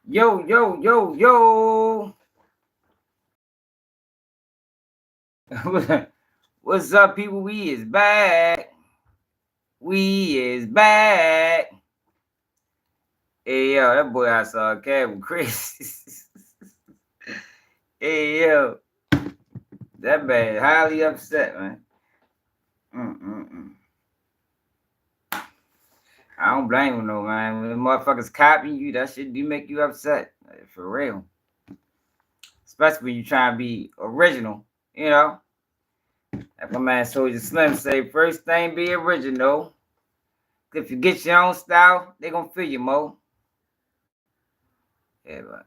Yo, yo, yo, yo. What's up, people? We is back. We is back. Hey, yo, that boy I saw a cab with Chris. Hey, yo. That man highly upset, man. Mm-mm-mm. I don't blame him, no, man. When the motherfuckers copying you, that shit do make you upset. Like, for real. Especially when you try to be original, you know? Like my man Soldier Slim say, first thing be original. If you get your own style, they gonna feel you, Mo. Yeah, but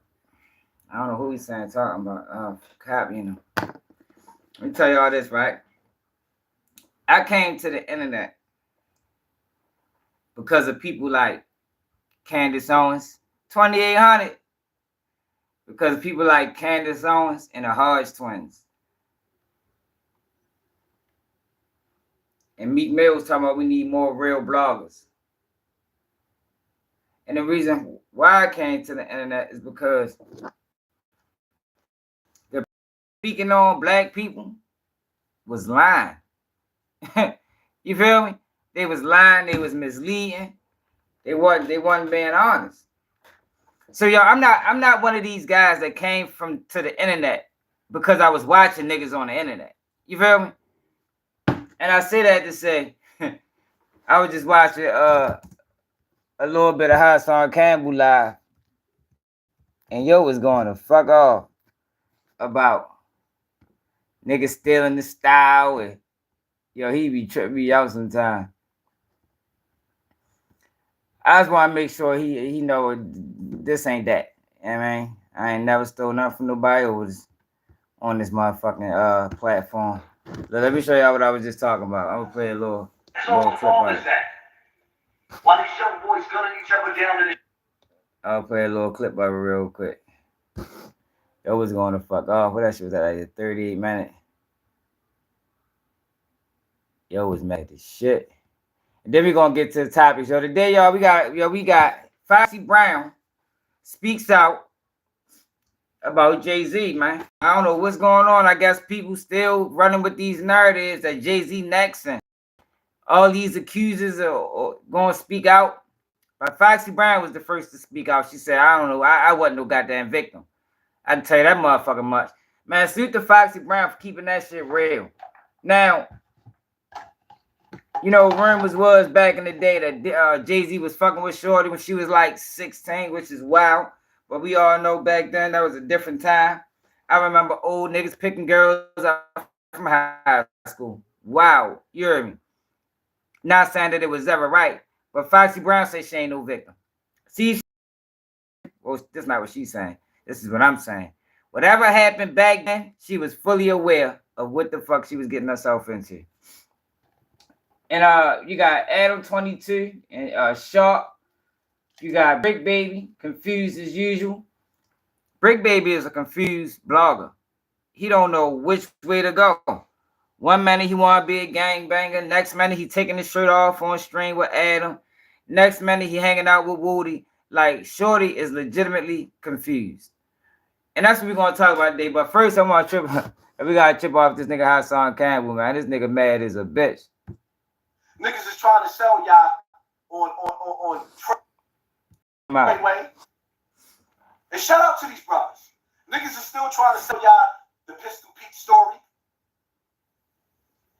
I don't know who he's saying talking about. Copying him. Let me tell you all this, right? I came to the internet because of people like Candace Owens, 2800. Because of people like Candace Owens and the Hodge twins. And Meek Mill was talking about we need more real bloggers. And the reason why I came to the internet is because the speaking on black people was lying. You feel me? They was lying, they was misleading. They wasn't being honest. So y'all, I'm not one of these guys that came from to the internet because I was watching niggas on the internet. You feel me? And I say that to say I was just watching a little bit of Hassan Campbell live, and yo was going to fuck off about niggas stealing the style, and yo he be tripping me out sometimes. I just want to make sure he know this ain't that. You know what I mean? I ain't never stole nothing from nobody or was on this motherfucking platform. Let me show y'all what I was just talking about. I'm gonna play a little clip of it. Why these young boys gunning each other down in the I'll play a little clip of it real quick. It was going to fuck off. What that shit was at like 38 minutes. Yo was mad as shit. And then we gonna get to the topic. So today, y'all, we got Foxy Brown speaks out about Jay-Z, man. I don't know what's going on. I guess people still running with these narratives that Jay-Z next and all these accusers are going to speak out. But Foxy Brown was the first to speak out. She said, I don't know. I wasn't no goddamn victim. I can tell you that motherfucker much. Man, salute to Foxy Brown for keeping that shit real. Now, you know, rumors was back in the day that Jay-Z was fucking with Shorty when she was like 16, which is wild. But we all know back then that was a different time. I remember old niggas picking girls up from high school. Wow, you heard me. Not saying that it was ever right, but Foxy Brown says she ain't no victim. See, well, that's not what she's saying. This is what I'm saying. Whatever happened back then, she was fully aware of what the fuck she was getting herself into. And you got ADAM22 and Sharp. You got Bricc Baby, confused as usual. Bricc Baby is a confused blogger. He don't know which way to go. One minute he want to be a gangbanger. Next minute he taking his shirt off on stream with Adam. Next minute he hanging out with Woody. Like, Shorty is legitimately confused. And that's what we're going to talk about today. But first I want to trip. We got to trip off this nigga Hassan Campbell, man. This nigga mad as a bitch. Niggas is trying to sell y'all on Way. And shout out to these brothers. Niggas is still trying to sell y'all the Pistol Pete story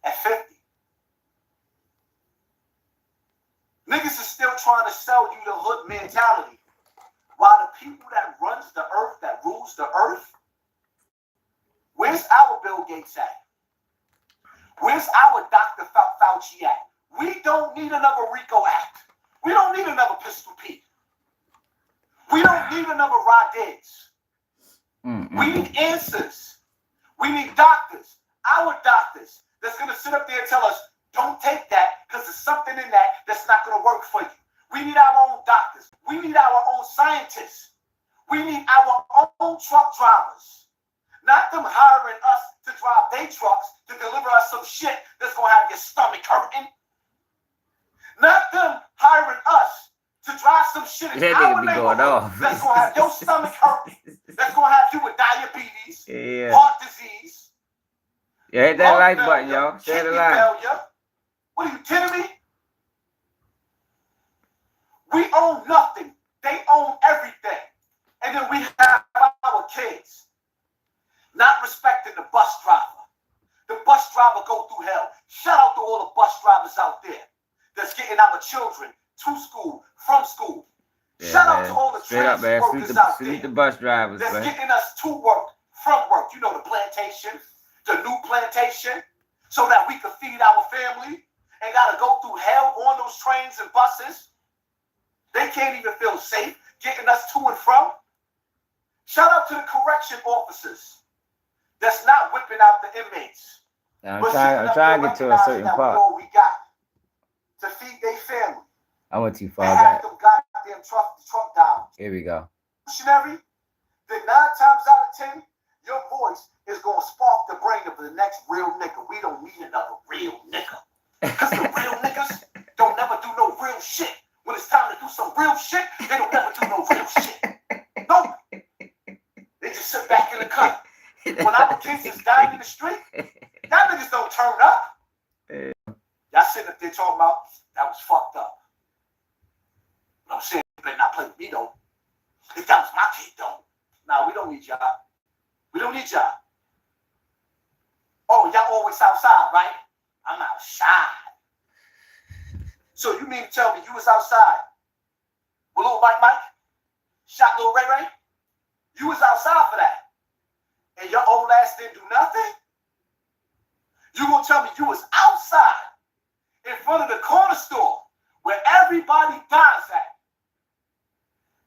at 50. Niggas is still trying to sell you the hood mentality. While the people that runs the earth, that rules the earth, where's our Bill Gates at? Where's our Dr. Fauci at? We don't need another RICO Act. We don't need another Pistol Pete. We don't need another Rod Diggs. We need answers. We need doctors. Our doctors that's going to sit up there and tell us, don't take that because there's something in that that's not going to work for you. We need our own doctors. We need our own scientists. We need our own truck drivers. Not them hiring us to drive their trucks to deliver us some shit that's going to have your stomach hurting. Not them hiring us to drive some shit in That our nigga be going neighborhood off. that's gonna have your stomach hurt, that's gonna have you with diabetes, Yeah. heart disease, Yeah, hit that lung like button, failure, y'all. Share the kidney line. failure. What are you kidding me? We own nothing. They own everything. And then we have our kids not respecting the bus driver. The bus driver go through hell. Shout out to all the bus drivers out there that's getting our children to school, from school. Yeah, Shout man. out to all the Straight up, man. workers out Salute there the bus drivers, that's man. getting us to work, from work. You know, the plantation, the new plantation, so that we can feed our family and got to go through hell on those trains and buses. They can't even feel safe getting us to and from. Shout out to the correction officers that's not whipping out the inmates. Now, I'm trying to get to a certain part. All we got to feed their family. I went too far and back. have them goddamn truck down. Here we go. Missionary, then 9 times out of 10, your voice is gonna spark the brain of the next real nigga. We don't need another real nigga. Because the real niggas don't never do no real shit. When it's time to do some real shit, they don't never do no real shit. Nope. They just sit back in the cut. When our kids is dying in the street, y'all niggas don't turn up. Y'all sitting up there talking about that was fucked up. But I'm saying you better not play with me though. If that was my kid though. Nah, we don't need y'all. We don't need y'all. Oh, y'all always outside, right? I'm outside. So you mean to tell me you was outside with little Mike, shot little Ray? You was outside for that. And your old ass didn't do nothing? You gonna tell me you was outside in front of the corner store where everybody dies at?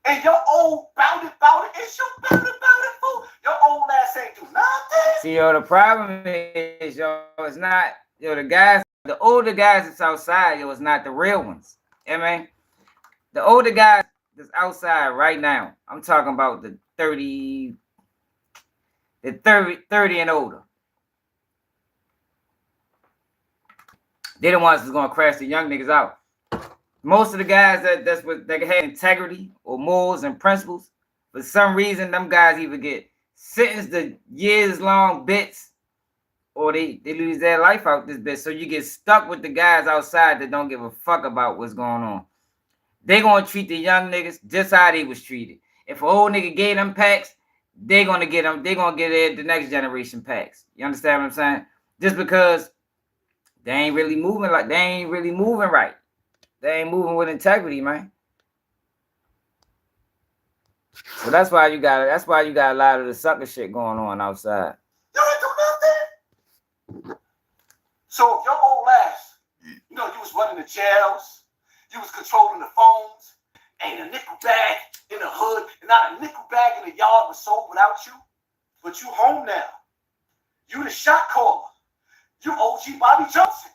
And your old bout it, it's your bout it, fool. Your old ass ain't do nothing. See, yo, the problem is, yo, it's not, yo, the older guys that's outside, yo, it's not the real ones. I mean, the older guys that's outside right now, I'm talking about the 30 and older. They're the ones that's gonna crash the young niggas out. Most of the guys that have integrity or morals and principles, for some reason, them guys either get sentenced to years-long bits or they lose their life out this bit. So you get stuck with the guys outside that don't give a fuck about what's going on. They gonna treat the young niggas just how they was treated. If an old nigga gave them packs, they gonna get them. They gonna get the next generation packs. You understand what I'm saying? Just because they ain't really moving right. They ain't moving with integrity, man. So that's why you got a lot of the sucker shit going on outside. You ain't do nothing. So if your old ass, you know, you was running the jails, you was controlling the phones, ain't a nickel bag in the hood, and not a nickel bag in the yard was sold without you. But you home now. You the shot caller. You OG Bobby Johnson.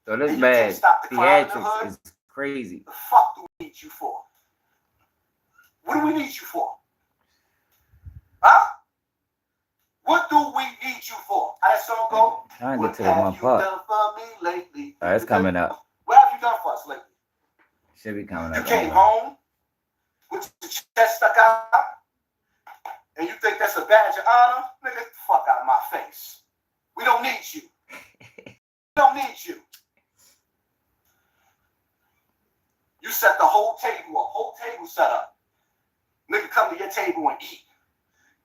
So this bad theatrics is crazy. The fuck do we need you for? What do we need you for? Huh? What do we need you for? How that song go? Trying to get to what one part. Done for me lately? All right, it's coming up. What have you done for us lately? Should be coming You up. came home with your chest stuck out, and you think that's a badge of honor? Nigga, get the fuck out of my face. We don't need you. We don't need you. You set the whole table set up. Nigga come to your table and eat.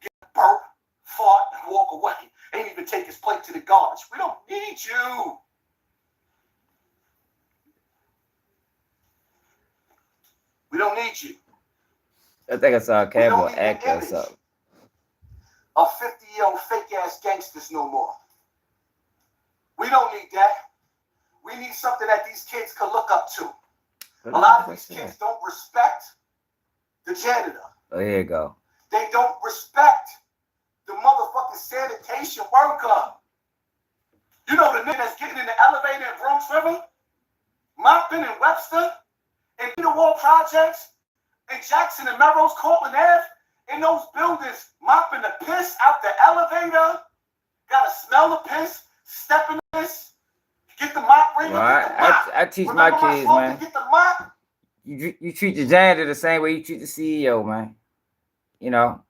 Get a burp, fart, and walk away. Ain't even take his plate to the garbage. We don't need you. We don't need you. I think I saw a cowboy actor or something. Of 50-year-old fake-ass gangsters no more. We don't need that. We need something that these kids can look up to. A lot of these kids don't respect the janitor. Oh, here you go. They don't respect the motherfucking sanitation worker. You know the nigga that's getting in the elevator in Bronx River, mopping in Webster, and the Wall Projects, in Jackson and Melrose, Cortland Ave, in those buildings, mopping the piss out the elevator. Gotta smell the piss, step in the piss, get the mop ring. Well, I teach my kids, man. Get the mop. you treat the janitor the same way you treat the CEO, man. You know.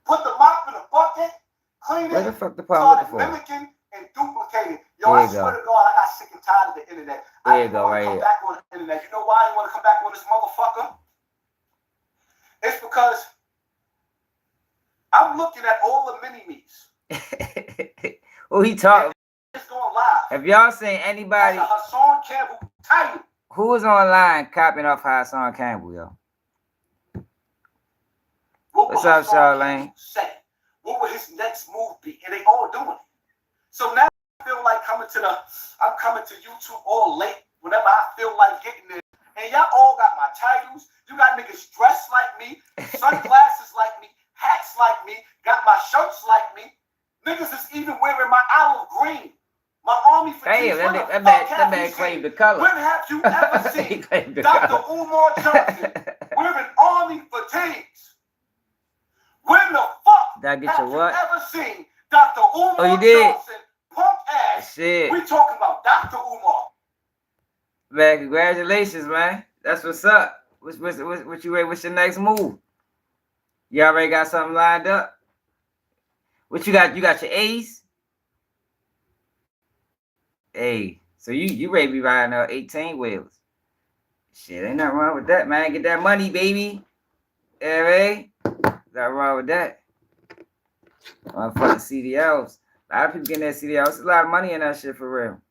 Put the mop in the bucket, clean Where it, the fuck the pump started looking for? mimicking and duplicating. Yo, There I you swear go. to God, I got sick and tired of the internet. I There you didn't go, want to right come here. back on the internet. You know why I didn't want to come back on this motherfucker? It's because I'm looking at all the mini-me's. Who he talking? It's going live. Have y'all seen anybody That's a Hassan Campbell title. who was online copying off Hassan Campbell, yo? What's up, Charlene? What would his next move be? And they all doing it. So now I feel like I'm coming to YouTube all late whenever I feel like getting there. And y'all all got my titles. You got niggas dressed like me, sunglasses like me, hats like me, got my shirts like me. Niggas is even wearing my olive green. My army fatigues. Damn, that man claimed the color. When have you ever seen Dr. Umar Johnson wearing army fatigues? When the fuck have you ever seen Dr. Umar Johnson punk ass? Shit. We talking about Dr. Umar. Man, congratulations, man. That's what's up. What you ready? What's your next move? You already got something lined up? What you got? You got your A's? Hey, so you ready to be riding 18 wheels? Shit, ain't nothing wrong with that, man. Get that money, baby. Yeah, right? Nothing wrong with that. Motherfucking CDLs. A lot of people getting that CDLs. There's a lot of money in that shit for real.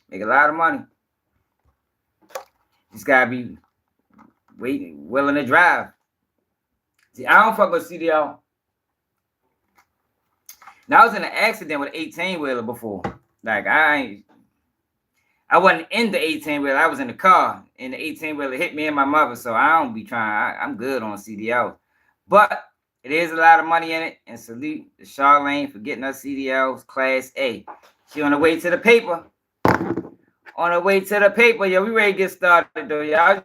Make a lot of money. Just gotta be willing to drive. See, I don't fuck with CDL. Now I was in an accident with an 18 wheeler before. Like I wasn't in the 18 wheeler. I was in the car, and the 18 wheeler hit me and my mother. So I don't be trying. I'm good on CDLs, but it is a lot of money in it. And salute to Charlene for getting her CDLs Class A. She on the way to the paper. On the way to the paper, yo. We ready to get started though, y'all.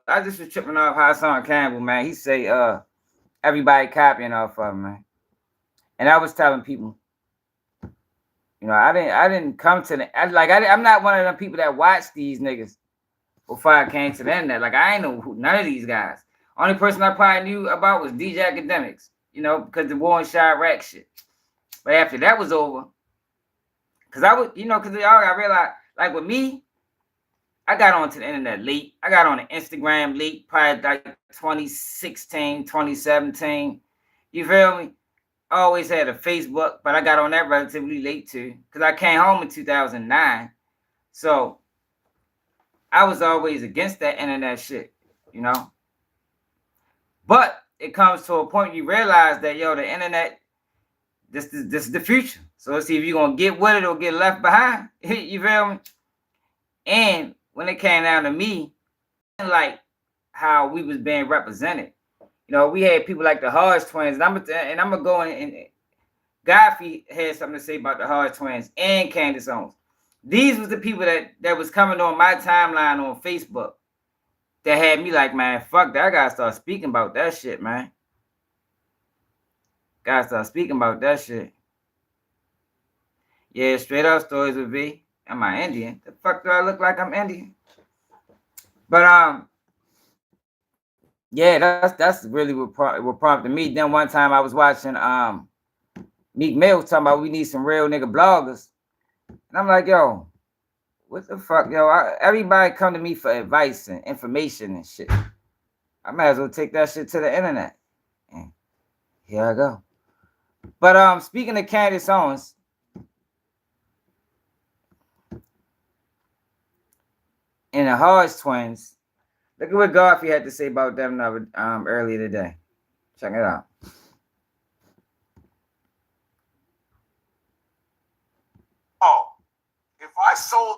I just was tripping off Hassan Campbell, man. He say everybody copying off of him, man. And I was telling people. You know, I didn't come to the I'm not one of them people that watch these niggas before I came to the internet. Like I ain't know none of these guys. Only person I probably knew about was DJ Academics, you know, because the war and Chirac shit. But after that was over, because I was, you know, because I realized, like with me, I got onto the internet late. I got on the Instagram late, probably like 2016, 2017. You feel me? I always had a Facebook, but I got on that relatively late too, because I came home in 2009. So I was always against that internet shit, you know. But it comes to a point you realize that, yo, the internet, this is the future. So let's see if you're going to get with it or get left behind. You feel me? And when it came down to me, like how we was being represented, you know, we had people like the Hodge twins, and I'm gonna go and Godfrey had something to say about the Hodge twins and Candace Owens. These was the people that was coming on my timeline on Facebook that had me like, man, fuck that. I gotta start speaking about that shit, man. Gotta start speaking about that shit. Yeah, straight up stories with V. Am I Indian? The fuck do I look like I'm Indian? But yeah, that's really what prompted me. Then one time I was watching Meek Mill talking about we need some real nigga bloggers. And I'm like, yo, what the fuck, yo? Everybody come to me for advice and information and shit. I might as well take that shit to the internet. And here I go. But speaking of Candace Owens, and the Hodge twins, look at what Godfrey had to say about them earlier today. Check it out. Oh, if I sold,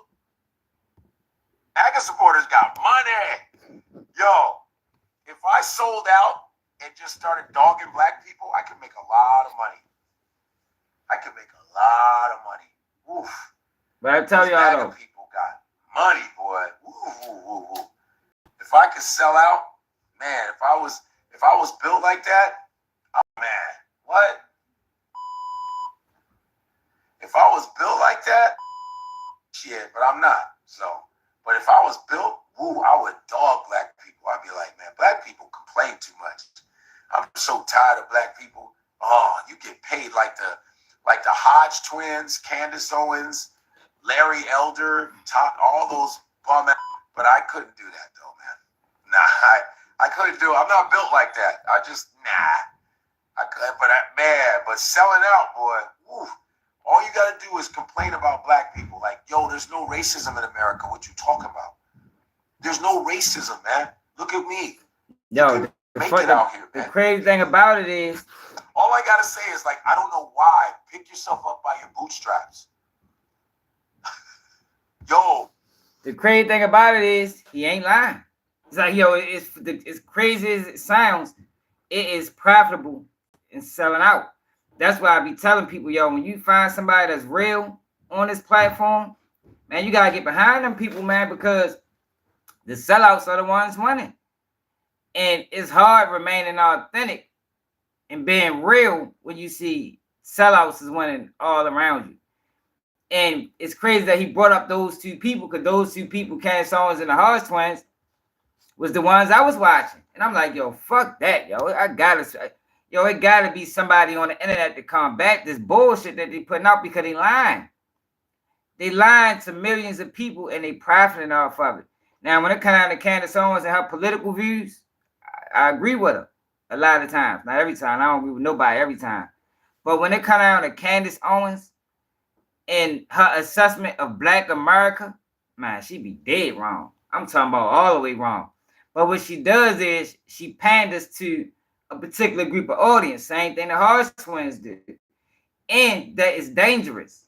AGA supporters got money. Yo, if I sold out and just started dogging black people, I could make a lot of money. I could make a lot of money. Oof. But I tell y'all though, people got money, boy. Ooh. If I could sell out, man, if I was built like that, oh man, what? If I was built like that, shit, but I'm not. So, but if I was built woo, I would dog black people. I'd be like, man, black people complain too much. I'm so tired of black people. Oh, you get paid like the Hodge twins, Candace Owens, Larry Elder, all those bum ass. But I couldn't do that though, man. Nah, I couldn't do it. I'm not built like that. I just but selling out, boy. Woo, all you gotta do is complain about black people. Like, yo, there's no racism in America. What you talking about? There's no racism, man. Look at me. Yo, the crazy thing about it is, all I gotta say is, like, I don't know why. Pick yourself up by your bootstraps. Yo. The crazy thing about it is, he ain't lying. It's like, yo, it's crazy as it sounds. It is profitable in selling out. That's why I be telling people, yo, when you find somebody that's real on this platform, man, you gotta get behind them people, man, because the sellouts are the ones winning. And it's hard remaining authentic and being real when you see sellouts is winning all around you. And it's crazy that he brought up those two people, because those two people, Candace Owens and the Hodge twins, was the ones I was watching. And I'm like, yo, fuck that, yo. It gotta be somebody on the internet to combat this bullshit that they putting out, because they lying. They lying to millions of people and they profiting off of it. Now, when it comes down to Candace Owens and her political views, I agree with her a lot of times. Not every time. I don't agree with nobody every time. But when it comes down to Candace Owens and her assessment of Black America, man, she be dead wrong. I'm talking about all the way wrong. But what she does is she panders to a particular group of audience. Same thing the Hodge twins do. And that is dangerous.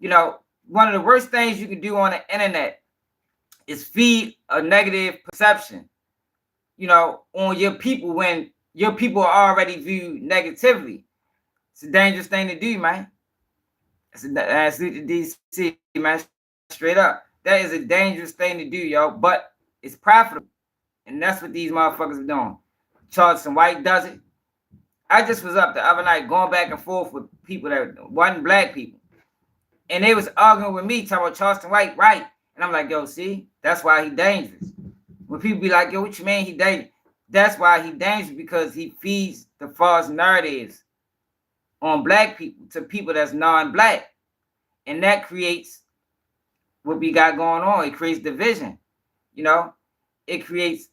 You know, one of the worst things you can do on the internet is feed a negative perception, you know, on your people when your people are already viewed negatively. It's a dangerous thing to do, man. That's DC, man, straight up. That is a dangerous thing to do, yo, but it's profitable. And that's what these motherfuckers are doing. Charleston White does it. I just was up the other night going back and forth with people that wasn't black people. And they was arguing with me, talking about Charleston White, right? And I'm like, yo, see, that's why he dangerous. When people be like, yo, what you mean he dangerous? That's why he dangerous, because he feeds the false narratives on black people to people that's non-black. And that creates what we got going on. It creates division. You know, it creates,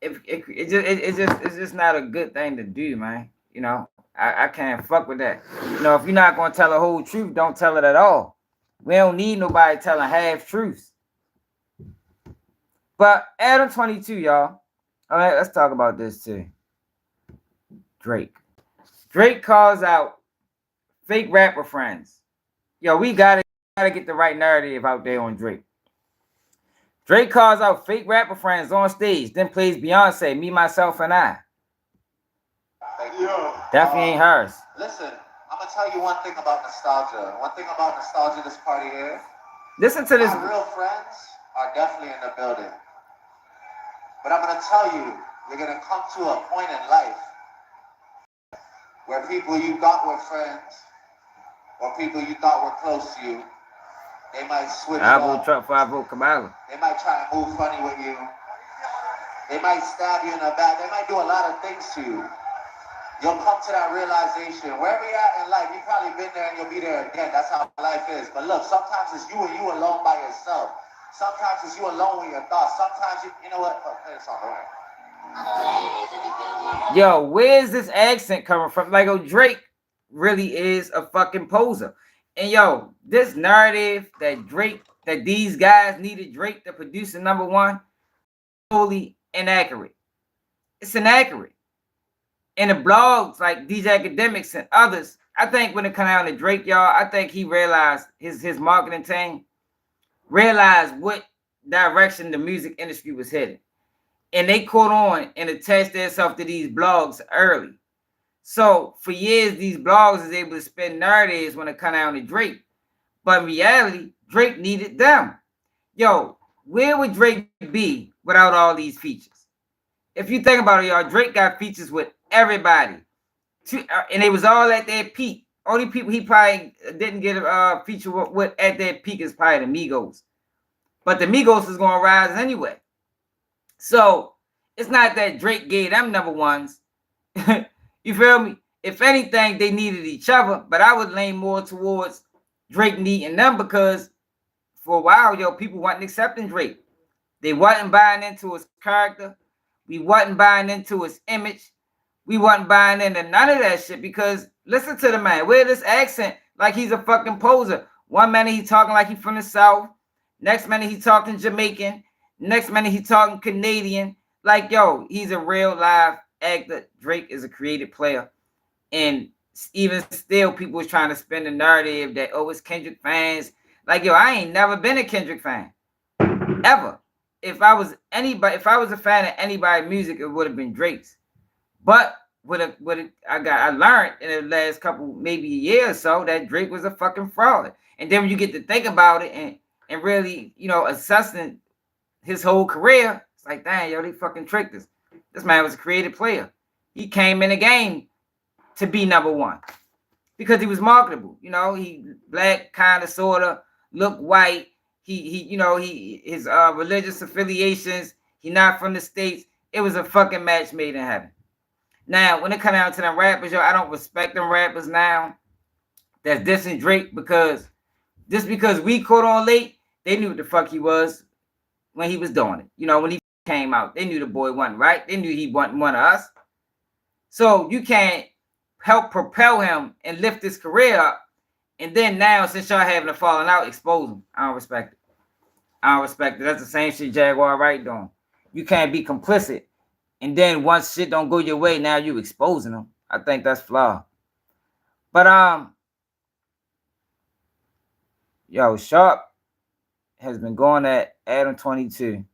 it's just not a good thing to do, man. You know, I can't fuck with that. You know, if you're not going to tell the whole truth, don't tell it at all. We don't need nobody telling half truths. But ADAM22, y'all. All right, let's talk about this too. Drake calls out fake rapper friends. Yo, we gotta get the right narrative out there on Drake. Drake calls out fake rapper friends on stage, then plays Beyonce, Me, Myself, and I. Definitely ain't hers. Listen, I'm gonna tell you one thing about nostalgia. One thing about nostalgia this party here. Listen to this. My real friends are definitely in the building. But I'm gonna tell you, you're gonna come to a point in life where people you thought were friends or people you thought were close to you, they might switch I vote Trump before I vote Kamala. They might try to move funny with you. They might stab you in the back. They might do a lot of things to you. You'll come to that realization. Wherever you're at in life, you've probably been there and you'll be there again. That's how life is. But look, sometimes it's you and you alone by yourself. Sometimes it's you alone with your thoughts. Sometimes you know what? Oh, play this song. Yo, where's this accent coming from? Like, oh, Drake really is a fucking poser. And yo, this narrative that these guys needed Drake to produce a number one, totally inaccurate. It's inaccurate. And the blogs like these academics and others, I think when it comes down to Drake, y'all, I think he realized his marketing team realized what direction the music industry was headed. And they caught on and attached themselves to these blogs early. So for years, these blogs is able to spin narratives when it comes down to Drake. But in reality, Drake needed them. Yo, where would Drake be without all these features? If you think about it, y'all, Drake got features with everybody. And they was all at their peak. Only people he probably didn't get a feature with at their peak is probably the Migos. But the Migos is going to rise anyway. So it's not that Drake gave them number ones. You feel me? If anything, they needed each other, but I would lean more towards Drake needing them because for a while, yo, people wasn't accepting Drake. They wasn't buying into his character. We wasn't buying into his image. We wasn't buying into none of that shit because listen to the man. Wear this accent like he's a fucking poser. One minute he talking like he from the South. Next minute he talking Jamaican. Next minute he talking Canadian. Like, yo, he's a real live actor. Drake is a creative player. And even still, people was trying to spin the narrative that, oh, it's Kendrick fans. Like, yo, I ain't never been a Kendrick fan. Ever. If I was a fan of anybody's music, it would have been Drake's. But I learned in the last couple, maybe a year or so, that Drake was a fucking fraud. And then when you get to think about it and really, you know, assessing his whole career, it's like, dang, yo, they fucking tricked us. This man was a creative player. He came in the game to be number one because he was marketable. You know, he black, kind of, sort of, look white. His religious affiliations. He not from the States. It was a fucking match made in heaven. Now, when it comes down to them rappers, yo, I don't respect them rappers now that's dissing Drake because just because we caught on late, they knew what the fuck he was when he was doing it. You know, when he came out, they knew the boy wasn't right. They knew he wasn't one of us. So you can't help propel him and lift his career up. And then now, since y'all having a falling out, expose him. I don't respect it. I don't respect it. That's the same shit Jaguar Wright doing. You can't be complicit. And then once shit don't go your way, now you exposing them. I think that's flawed. But yo, Sharp has been going at ADAM22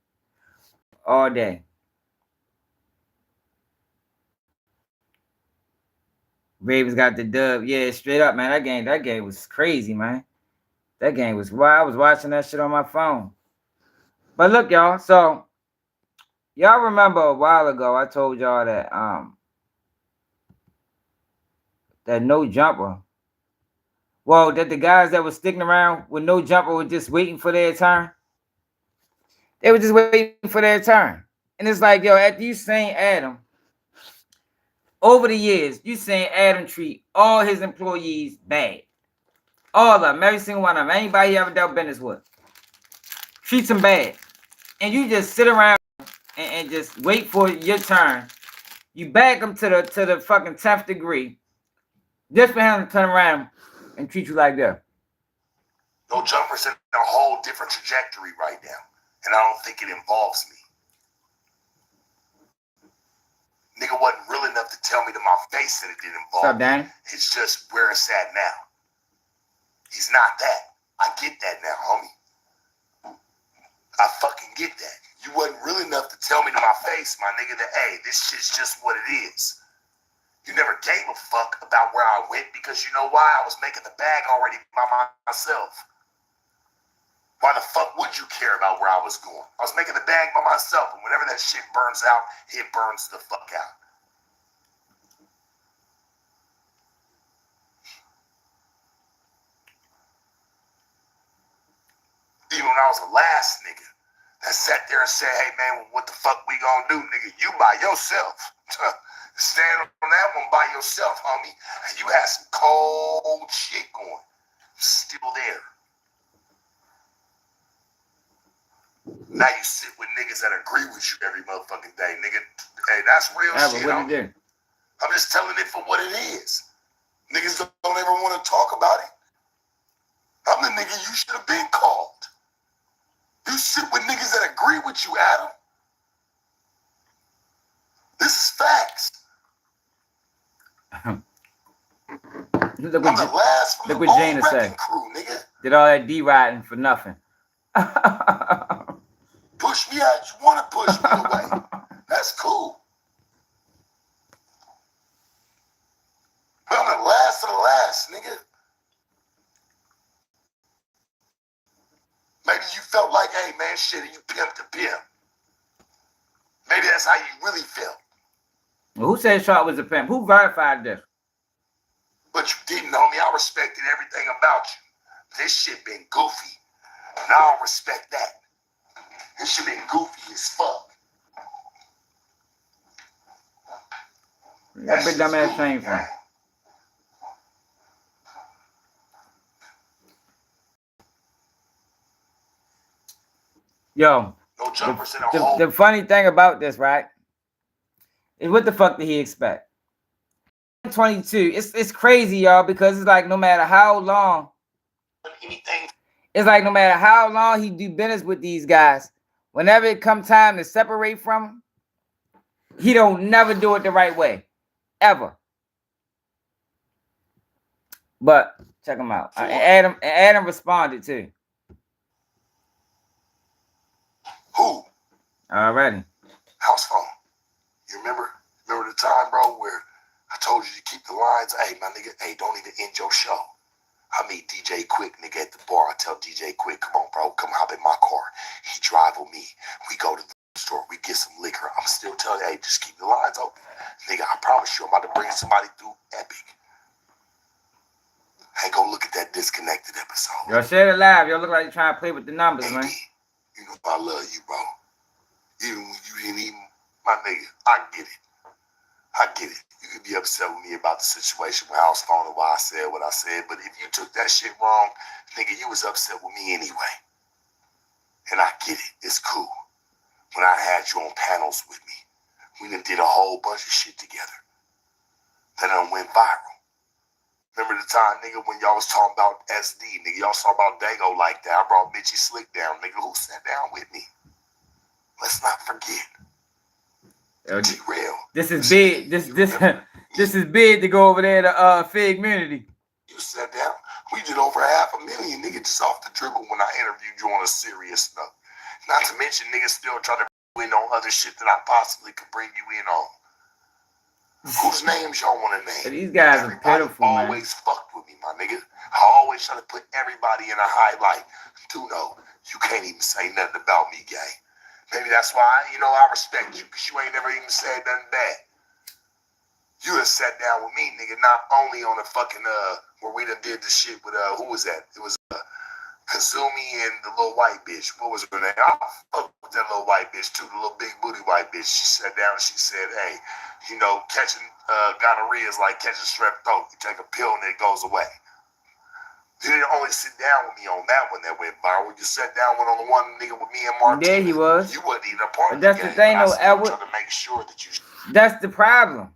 all day. Ravens got the dub. Yeah, straight up, man. That game was crazy, man. That game was wild. I was watching that shit on my phone. But look, y'all. So y'all remember a while ago I told y'all that that no jumper. Well, that the guys that were sticking around with no jumper were just waiting for their turn. They were just waiting for their turn. And it's like, yo, after you saying Adam, over the years, you saying Adam treat all his employees bad. All of them, every single one of them, anybody he ever dealt business with. Treats them bad. And you just sit around and just wait for your turn. You back them to the fucking 10th degree. Just for him to turn around and treat you like that. No jumper's in a whole different trajectory right now. And I don't think it involves me. Nigga wasn't real enough to tell me to my face that it didn't involve What's up, Danny? me. It's just where it's at now. He's not that. I get that now, homie. I fucking get that. You wasn't real enough to tell me to my face, my nigga, that, hey, this shit's just what it is. You never gave a fuck about where I went because you know why? I was making the bag already by myself. Why the fuck would you care about where I was going? I was making the bag by myself, and whenever that shit burns out, it burns the fuck out. Even when I was the last nigga that sat there and said, hey man, what the fuck we gonna do, nigga? You by yourself. Stand on that one by yourself, homie. And you had some cold shit going. Still there. Now you sit with niggas that agree with you every motherfucking day, nigga. Hey, that's real shit, homie. I'm just telling it for what it is. Niggas don't ever want to talk about it. I'm the nigga you should have been called. You sit with niggas that agree with you, Adam. This is facts. Look what Jana said. Crew, nigga. Did all that D-riding for nothing. Push me out. You want to push me away. That's cool. But I'm the last of the last, nigga. Maybe you felt like, hey, man, shit, you pimp to pimp. Maybe that's how you really felt. Well, who said Sharp was a pimp? Who verified this? But you didn't, homie. I respected everything about you. This shit been goofy. And I don't respect that. This shit been goofy as fuck. That big dumb ass train from. Yo, No jumpers in a hole. the funny thing about this, right, is what the fuck did he expect? 22. It's crazy, y'all, because it's like no matter how long, it's like no matter how long he do business with these guys, whenever it come time to separate from him, he don't never do it the right way, ever. But check him out. Adam responded too. Who? Already. House phone. You remember the time, bro, where I told you to keep the lines? Hey, my nigga, hey, don't even end your show. I meet DJ Quick, nigga, at the bar. I tell DJ Quick, come on, bro, come hop in my car. He drive with me. We go to the store. We get some liquor. I'm still telling you, hey, just keep the lines open. Nigga, I promise you, I'm about to bring somebody through epic. Hey, go look at that disconnected episode. Yo, share it live. Yo, look like you're trying to play with the numbers, AD, man. you know I love you, bro. Even when you didn't even, my nigga, I get it. I get it. You could be upset with me about the situation with House Phone and why I said what I said, but if you took that shit wrong, nigga, you was upset with me anyway. And I get it. It's cool. When I had you on panels with me, we done did a whole bunch of shit together. That done went viral. Remember the time, nigga, when y'all was talking about SD, nigga, y'all saw about Dago like that. I brought Bitchy Slick down, nigga, who sat down with me. Let's not forget. T-Rail. This is big. This is big to go over there to Fig Community. You sat down. We did over 500,000, nigga, just off the dribble when I interviewed you on a serious note. Not to mention, niggas still try to win on other shit that I possibly could bring you in on. Whose names y'all want to name? These guys are pitiful, man. Always fucked with me, my nigga. I always try to put everybody in a highlight. Duno, you can't even say nothing about me, gay. Maybe that's why, I respect you, because you ain't never even said nothing bad. You have sat down with me, nigga, not only on the fucking, where we done did the shit with, who was that? It was, Kazumi and the little white bitch. What was her name? I fuck with that little white bitch too, the little big booty white bitch. She sat down and she said, hey, catching gonorrhea is like catching strep throat. You take a pill and it goes away. You didn't only sit down with me on that one that went viral. You sat down with on the one nigga with me and Martin. There he was. You wasn't even a part of that's the thing, though, Edward. Trying to make sure that you. That's the problem.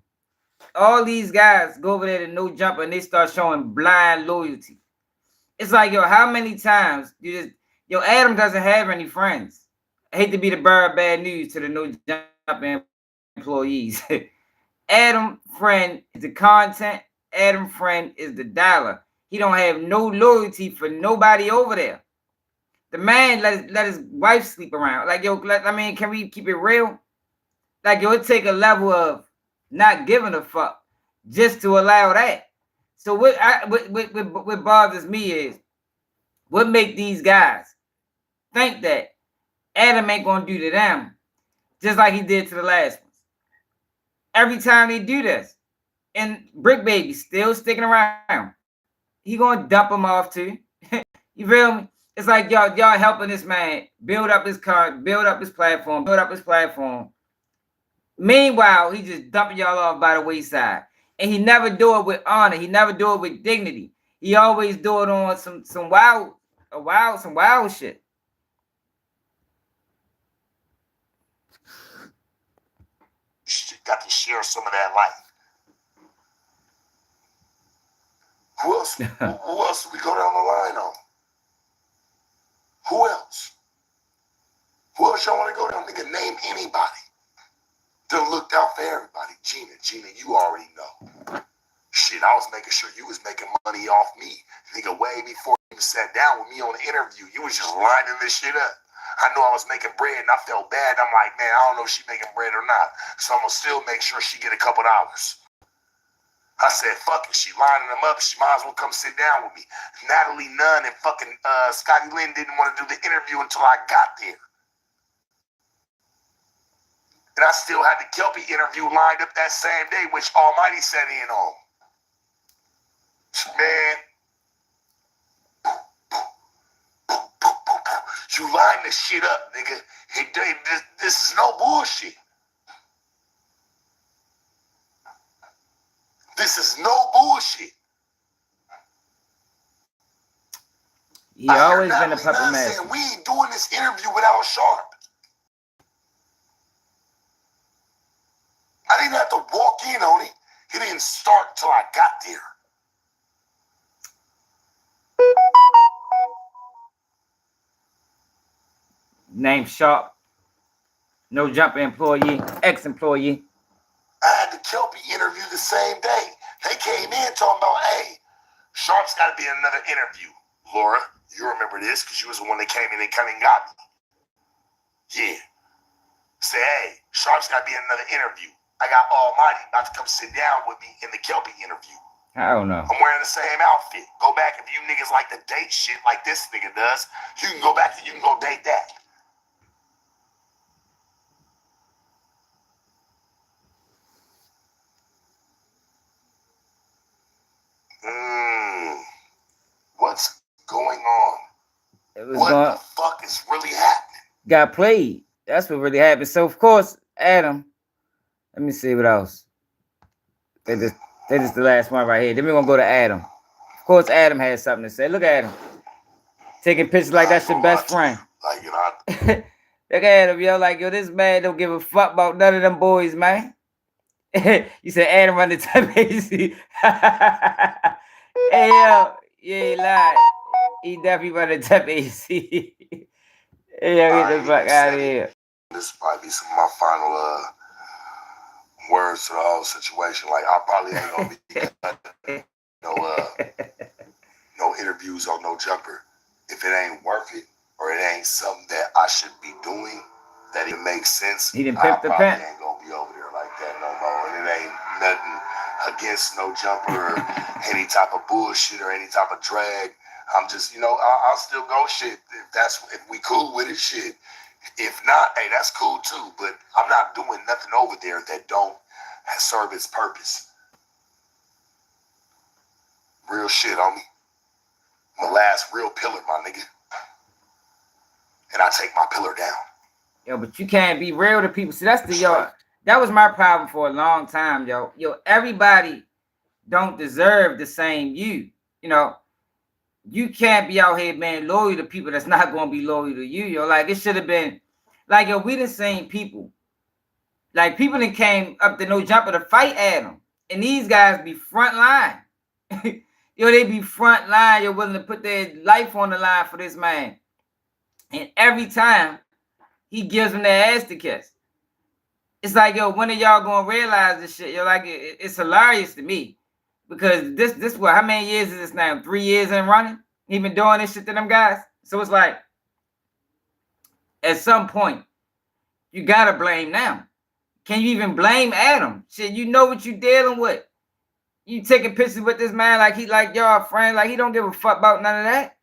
All these guys go over there to no jumper and they start showing blind loyalty. It's like, yo, how many times Adam doesn't have any friends. I hate to be the bearer of bad news to the no jump employees. Adam friend is the content. Adam friend is the dollar. He don't have no loyalty for nobody over there. The man let his wife sleep around. Like, yo, can we keep it real? Like, yo, it take a level of not giving a fuck just to allow that. So what bothers me is, what make these guys think that Adam ain't gonna do to them just like he did to the last ones? Every time they do this, and Bricc Baby still sticking around, he gonna dump them off too. You feel me? It's like y'all helping this man build up his car, build up his platform. Meanwhile, he just dumping y'all off by the wayside. And he never do it with honor. He never do it with dignity. He always do it on some wild shit. Got to share some of that life. Who else? Who else do we go down the line on? Who else? Who else y'all want to go down? Nigga, name anybody. Done looked out for everybody. Gina, you already know. Shit, I was making sure you was making money off me. Nigga, way before you even sat down with me on the interview, you was just lining this shit up. I knew I was making bread and I felt bad. I'm like, man, I don't know if she making bread or not. So I'm going to still make sure she get a couple dollars. I said, fuck it. She lining them up. She might as well come sit down with me. Natalie Nunn and fucking Scotty Lynn didn't want to do the interview until I got there. And I still had the Kelpie interview lined up that same day, which Almighty sat in on. Man. You line this shit up, nigga. This is no bullshit. This is no bullshit. He always been a puppet master. Saying we ain't doing this interview without Sharp. I didn't have to walk in on it. He didn't start until I got there. Name Sharp. No Jumper employee, ex-employee. I had the Kelpie interview the same day. They came in talking about, hey, Sharp's got to be in another interview. Laura, you remember this because you was the one that came in and kind of got me. Yeah. Say, hey, Sharp's got to be in another interview. I got Almighty about to come sit down with me in the Kelpie interview. I don't know. I'm wearing the same outfit. Go back if you niggas like to date shit like this nigga does. You can go back and you can go date that. What's going on? What the fuck is really happening? Got played. That's what really happened. So of course, Adam. Let me see what else. They just the last one right here. Then we're gonna go to Adam. Of course, Adam has something to say. Look at him. Taking pictures like that's your best friend. Like, you know, look at him, yo. Like, yo, this man don't give a fuck about none of them boys, man. You said Adam run the top AC. Hey, yo. Yeah, he lied. He definitely run the top AC. Hey, yo, get the fuck out of here. This will probably be some of my final words to the whole situation. Like, I probably ain't gonna be no interviews on No Jumper. If it ain't worth it or it ain't something that I should be doing that it makes sense, he didn't I pimp the probably pimp. ain't gonna be over there like that no more. And it ain't nothing against No Jumper or any type of bullshit or any type of drag. I'm just, you know, I'll still go shit if we cool with it, shit. If not, hey, that's cool too. But I'm not doing nothing over there that don't serve its purpose. Real shit on me. I'm the last real pillar, my nigga. And I take my pillar down. Yo, but you can't be real to people. See, that's the yo. That was my problem for a long time, yo. Yo, everybody don't deserve the same you. You know, you can't be out here, man, loyal to people that's not gonna be loyal to you, yo. Like, it should have been like, yo, we the same people. Like, people that came up to No Jumper to fight Adam. And these guys be front line. Yo, they be front line. You're willing to put their life on the line for this man. And every time he gives them their ass to kiss. It's like, yo, when are y'all gonna realize this shit? You're like, it's hilarious to me. Because this what, how many years is this now? 3 years in running? He been doing this shit to them guys. So it's like, at some point, you gotta blame them. Can you even blame Adam? Shit, you know what you dealing with. You taking pictures with this man like he like y'all friend, like he don't give a fuck about none of that.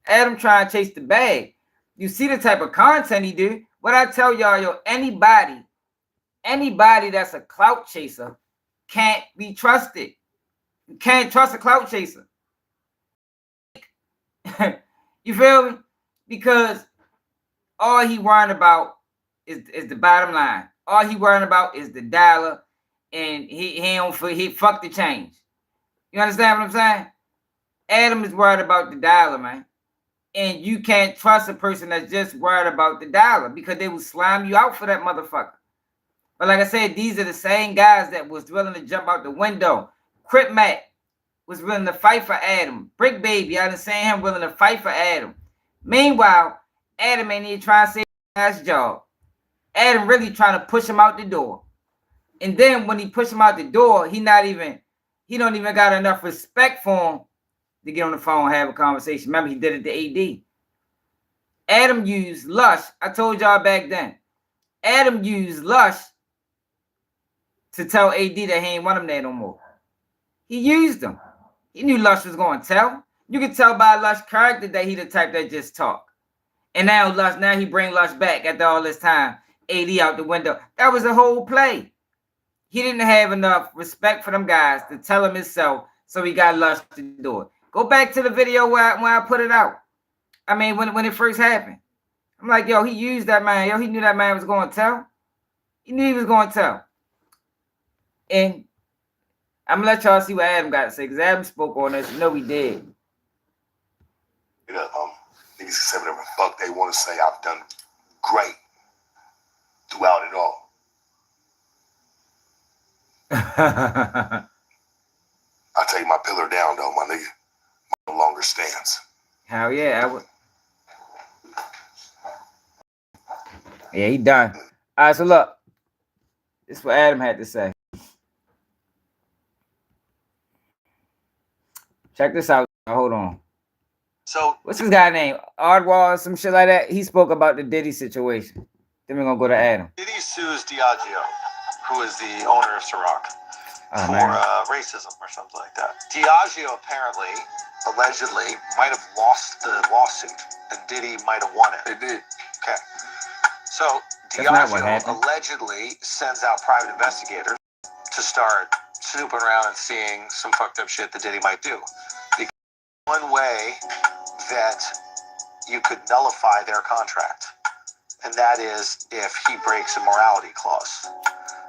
Adam trying to chase the bag. You see the type of content he do. What I tell y'all, yo, anybody that's a clout chaser can't be trusted. You can't trust a clout chaser. You feel me? Because all he worrying about is the bottom line. All he worrying about is the dollar, and he fuck the change. You understand what I'm saying? Adam is worried about the dollar, man. And you can't trust a person that's just worried about the dollar because they will slime you out for that motherfucker. But like I said, these are the same guys that was willing to jump out the window. Crip Matt was willing to fight for Adam. Bricc Baby, I done seen him willing to fight for Adam. Meanwhile, Adam ain't even trying to save his job. Adam really trying to push him out the door. And then when he push him out the door, he don't even got enough respect for him to get on the phone and have a conversation. Remember, he did it to AD. Adam used Lush. I told y'all back then. Adam used Lush to tell AD that he ain't want him there no more. He used him. He knew Lush was going to tell. You could tell by Lush's character that he the type that just talk. And now he bring Lush back after all this time. AD out the window. That was the whole play. He didn't have enough respect for them guys to tell him himself, so he got Lush to do it. Go back to the video when I put it out. I mean, when it first happened. I'm like, yo, he used that man. Yo, he knew that man was going to tell. He knew he was going to tell. And I'm gonna let y'all see what Adam got to say, because Adam spoke on this. You know he did. Niggas can say whatever the fuck they want to say. I've done great throughout it all. I take my pillar down though, my nigga. No longer stands. Hell yeah, I would. Yeah, he done. All right, so look, this is what Adam had to say. Check this out. Hold on. So What's this guy name? Ardwall or some shit like that? He spoke about the Diddy situation. Then we're gonna go to Adam. Diddy sues Diageo, who is the owner of Ciroc, for racism or something like that. Diageo apparently, allegedly, might have lost the lawsuit, and Diddy might have won it. They did. Okay. So Diageo allegedly sends out private investigators to start snooping around and seeing some fucked up shit that Diddy might do. Because one way that you could nullify their contract, and that is if he breaks a morality clause.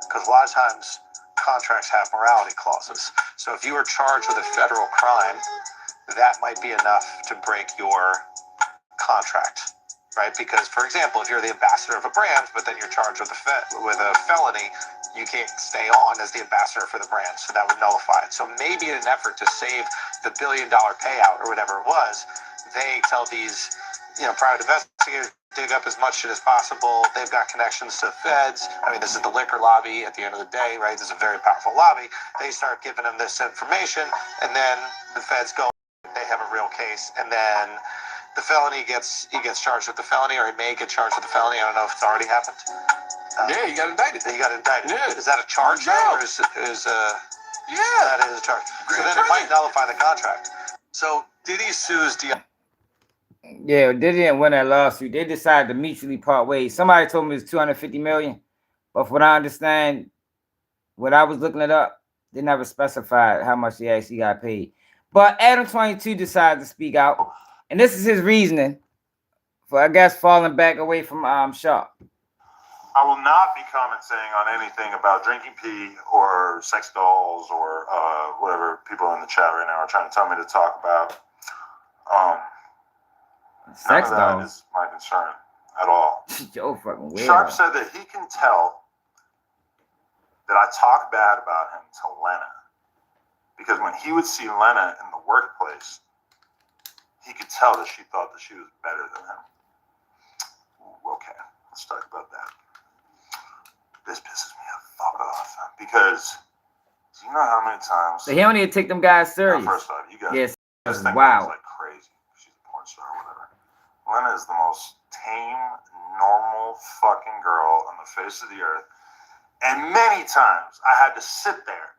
Because a lot of times contracts have morality clauses. So if you are charged with a federal crime, that might be enough to break your contract, right? Because, for example, if you're the ambassador of a brand, but then you're charged with a felony, you can't stay on as the ambassador for the brand, so that would nullify it. So maybe in an effort to save the $1 billion payout or whatever it was, they tell these, private investigators dig up as much shit as possible. They've got connections to feds. I mean, this is the liquor lobby at the end of the day, right? This is a very powerful lobby. They start giving them this information, and then the feds go, they have a real case, and then the felony he gets charged with the felony, or he may get charged with the felony. I don't know if it's already happened. Yeah, he got indicted. He got indicted. Yeah. Is that a charge now, or is yeah, that is a charge? So then it might nullify the contract. So Diddy sues Diageo. Yeah, they didn't win that lawsuit. They decided to mutually part ways. Somebody told me it's $250 million, but from what I understand, what I was looking it up, they never specified how much he actually got paid. But ADAM22 decided to speak out, and this is his reasoning for, I guess, falling back away from Sharp. I will not be commenting on anything about drinking pee or sex dolls or whatever people in the chat right now are trying to tell me to talk about. Sex none of that dolls is my concern at all. Yo, fucking weird. Sharp said that he can tell that I talk bad about him to Lena, because when he would see Lena in the workplace, he could tell that she thought that she was better than him. Ooh, okay, let's talk about that. This pisses me the fuck off, because do you know how many times? So he don't need to take them guys serious. First off, you guys, yes, this thing wow, like crazy. She's a porn star or whatever. Lena is the most tame, normal fucking girl on the face of the earth. And many times I had to sit there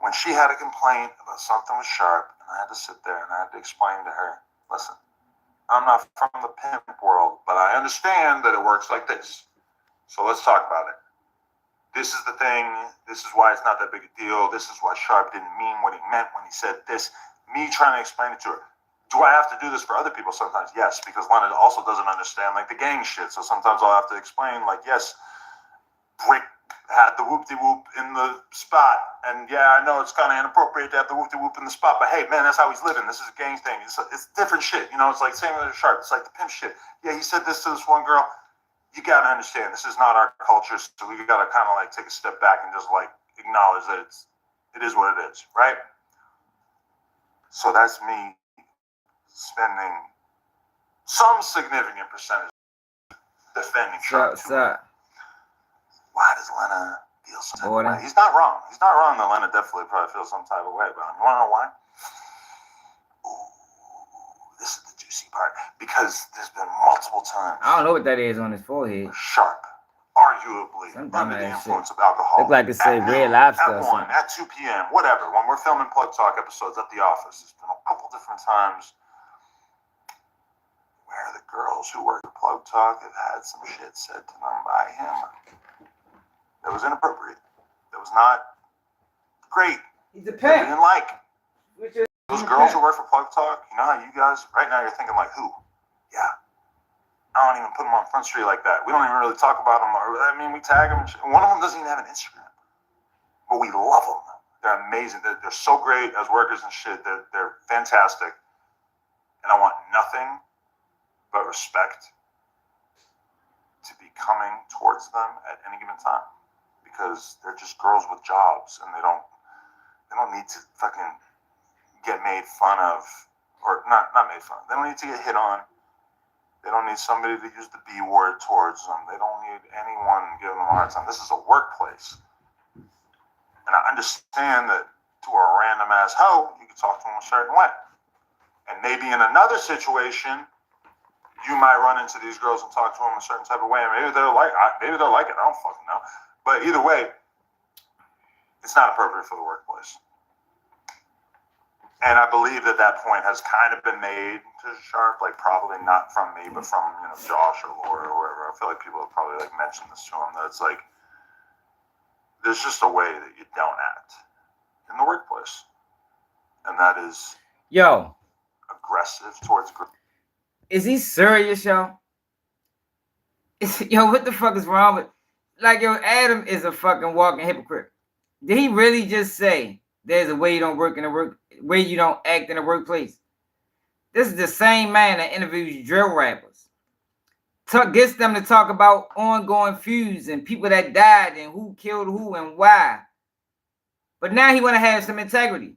when she had a complaint about something with Sharp, and I had to sit there and I had to explain to her, listen, I'm not from the pimp world, but I understand that it works like this. So let's talk about it. This is the thing. This is why it's not that big a deal. This is why Sharp didn't mean what he meant when he said this. Me trying to explain it to her. Do I have to do this for other people sometimes? Yes, because Lena also doesn't understand like the gang shit. So sometimes I'll have to explain like, yes, Bricc had the whoop-de-whoop in the spot. And yeah, I know it's kind of inappropriate to have the whoop-de-whoop in the spot, but hey, man, that's how he's living. This is a gang thing. It's different shit. It's like same with the Sharp. It's like the pimp shit. Yeah, he said this to this one girl. You got to understand, this is not our culture, so we got to kind of like take a step back and just like acknowledge that it is what it is, right? So that's me spending some significant percentage defending Sharp. Why does Lena feel some type of way? He's not wrong. He's not wrong that Lena definitely probably feels some type of way about him. You want to know why? Ooh, this is the juicy part. Because there's been multiple times. I don't know what that is on his forehead. Sharp, arguably under the influence of alcohol. Look like it say Red Lobster. At 1, at 2 p.m., whatever. When we're filming Plug Talk episodes at the office, there's been a couple different times where the girls who work at Plug Talk have had some shit said to them by him that was inappropriate. That was not great. He's a They pimp. didn't like. Those girls who work for Plug Talk, you know how you guys, right now you're thinking like, who? Yeah. I don't even put them on Front Street like that. We don't even really talk about them. We tag them. One of them doesn't even have an Instagram. But we love them. They're amazing. They're so great as workers and shit. They're fantastic. And I want nothing but respect to be coming towards them at any given time, because they're just girls with jobs, and they don't need to fucking get made fun of, or not made fun of. They don't need to get hit on. They don't need somebody to use the B word towards them. They don't need anyone giving them a hard time. This is a workplace. And I understand that to a random ass hoe, you can talk to them a certain way. And maybe in another situation, you might run into these girls and talk to them a certain type of way. And maybe they'll like it. I don't fucking know. But either way, it's not appropriate for the workplace. And I believe that point has kind of been made to Sharp, like probably not from me, but from Josh or Laura or whoever. I feel like people have probably like mentioned this to him, that it's like there's just a way that you don't act in the workplace, and that is aggressive towards. Is he serious, y'all? Yo, what the fuck is wrong with? Like, yo, Adam is a fucking walking hypocrite. Did he really just say there's a way you don't work in the work, way you don't act in the workplace? This is the same man that interviews drill rappers, gets them to talk about ongoing feuds and people that died and who killed who and why. But now he want to have some integrity.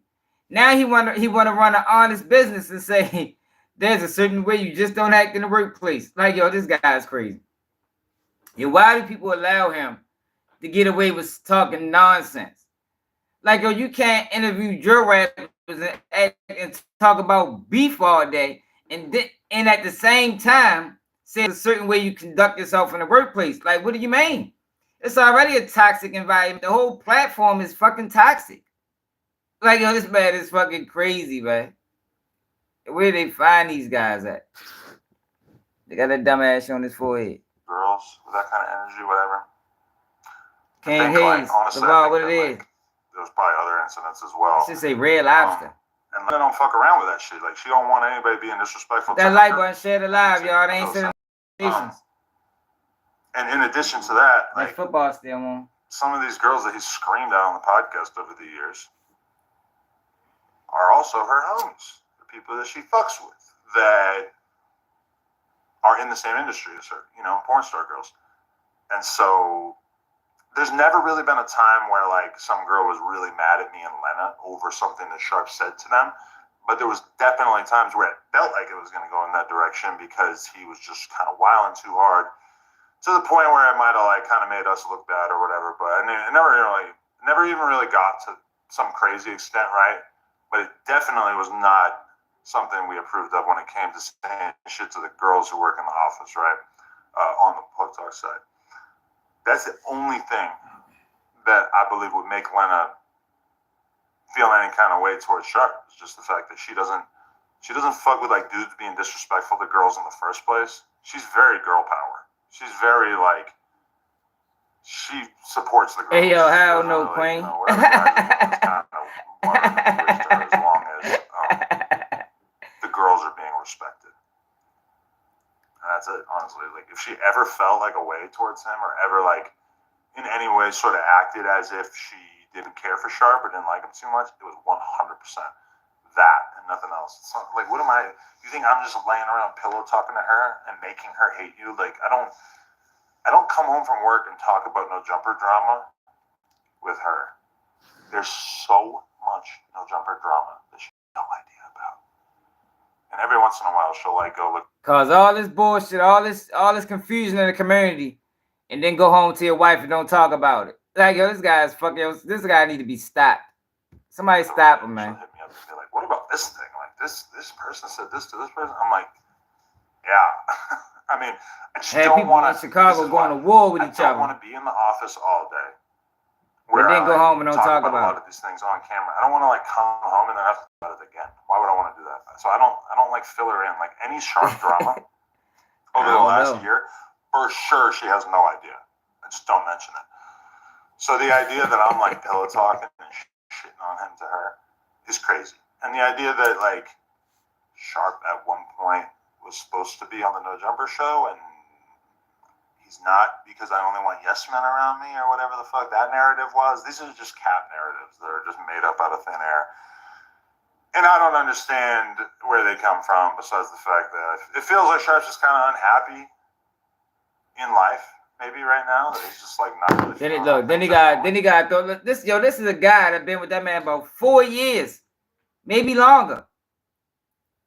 Now he want to run an honest business and say there's a certain way you just don't act in the workplace. Like, yo, this guy is crazy. Yo, why do people allow him to get away with talking nonsense? Like, yo, you can't interview drill rappers and talk about beef all day and at the same time say a certain way you conduct yourself in the workplace. Like, what do you mean? It's already a toxic environment. The whole platform is fucking toxic. Like, yo, this man is fucking crazy, man. Where do they find these guys at? They got that dumb ass on his forehead. Girls with that kind of energy, whatever. Can't Hayes, honestly, what it is. There was probably other incidents as well. It's just a Red Lobster. And they don't fuck around with that shit. Like, she don't want anybody being disrespectful. That like button, share the live, y'all. They ain't sending notifications. And in addition to that, like, that football still on. Some of these girls that he's screamed at on the podcast over the years are also her homies, the people that she fucks with, that are in the same industry as her, porn star girls. And so there's never really been a time where like some girl was really mad at me and Lena over something that Sharp said to them. But there was definitely times where it felt like it was going to go in that direction because he was just kind of wilding too hard, to the point where it might have like kind of made us look bad or whatever. But it never even really got to some crazy extent, right? But it definitely was not something we approved of when it came to saying shit to the girls who work in the office, right? On the Plug Talk side. That's the only thing that I believe would make Lena feel any kind of way towards Sharp. It's just the fact that she doesn't fuck with like dudes being disrespectful to girls in the first place. She's very girl power. She's very like, she supports the girls. Hey yo, hell no, Queen. As long as the girls are being respected. And that's it, honestly. Like, if she ever felt like a way towards him, or ever like in any way sort of acted as if she didn't care for Sharp or didn't like him too much, it was 100% that and nothing else. It's not like, you think I'm just laying around pillow talking to her and making her hate you? Like, I don't come home from work and talk about No Jumper drama with her. There's so much No Jumper drama that she has no idea about. And every once in a while, she'll like go look. Cause all this bullshit, all this confusion in the community, and then go home to your wife and don't talk about it. Like, yo, this guy's fucking. This guy need to be stopped. Somebody stop him, man. She'll hit me up and be like, "What about this thing? Like this person said this to this person." I'm like, "Yeah." I mean, I just don't want to. Chicago going to war with each other. I don't want to be in the office all day. But then go home and don't talk about a lot of these things on camera. I don't want to like come home and then have to talk about it again. Why would I want to do that? So I don't like fill her in. Like, any Sharp drama over the last year, for sure she has no idea. I just don't mention it. So the idea that I'm like pillow talking and shitting on him to her is crazy. And the idea that like Sharp at one point was supposed to be on the No Jumper show and he he's not because I only want yes men around me or whatever the fuck that narrative was. These are just cap narratives that are just made up out of thin air. And I don't understand where they come from, besides the fact that it feels like Sharp's just kind of unhappy in life, maybe right now. That he's just like not really. Then he got this. Yo, this is a guy that been with that man about 4 years, maybe longer.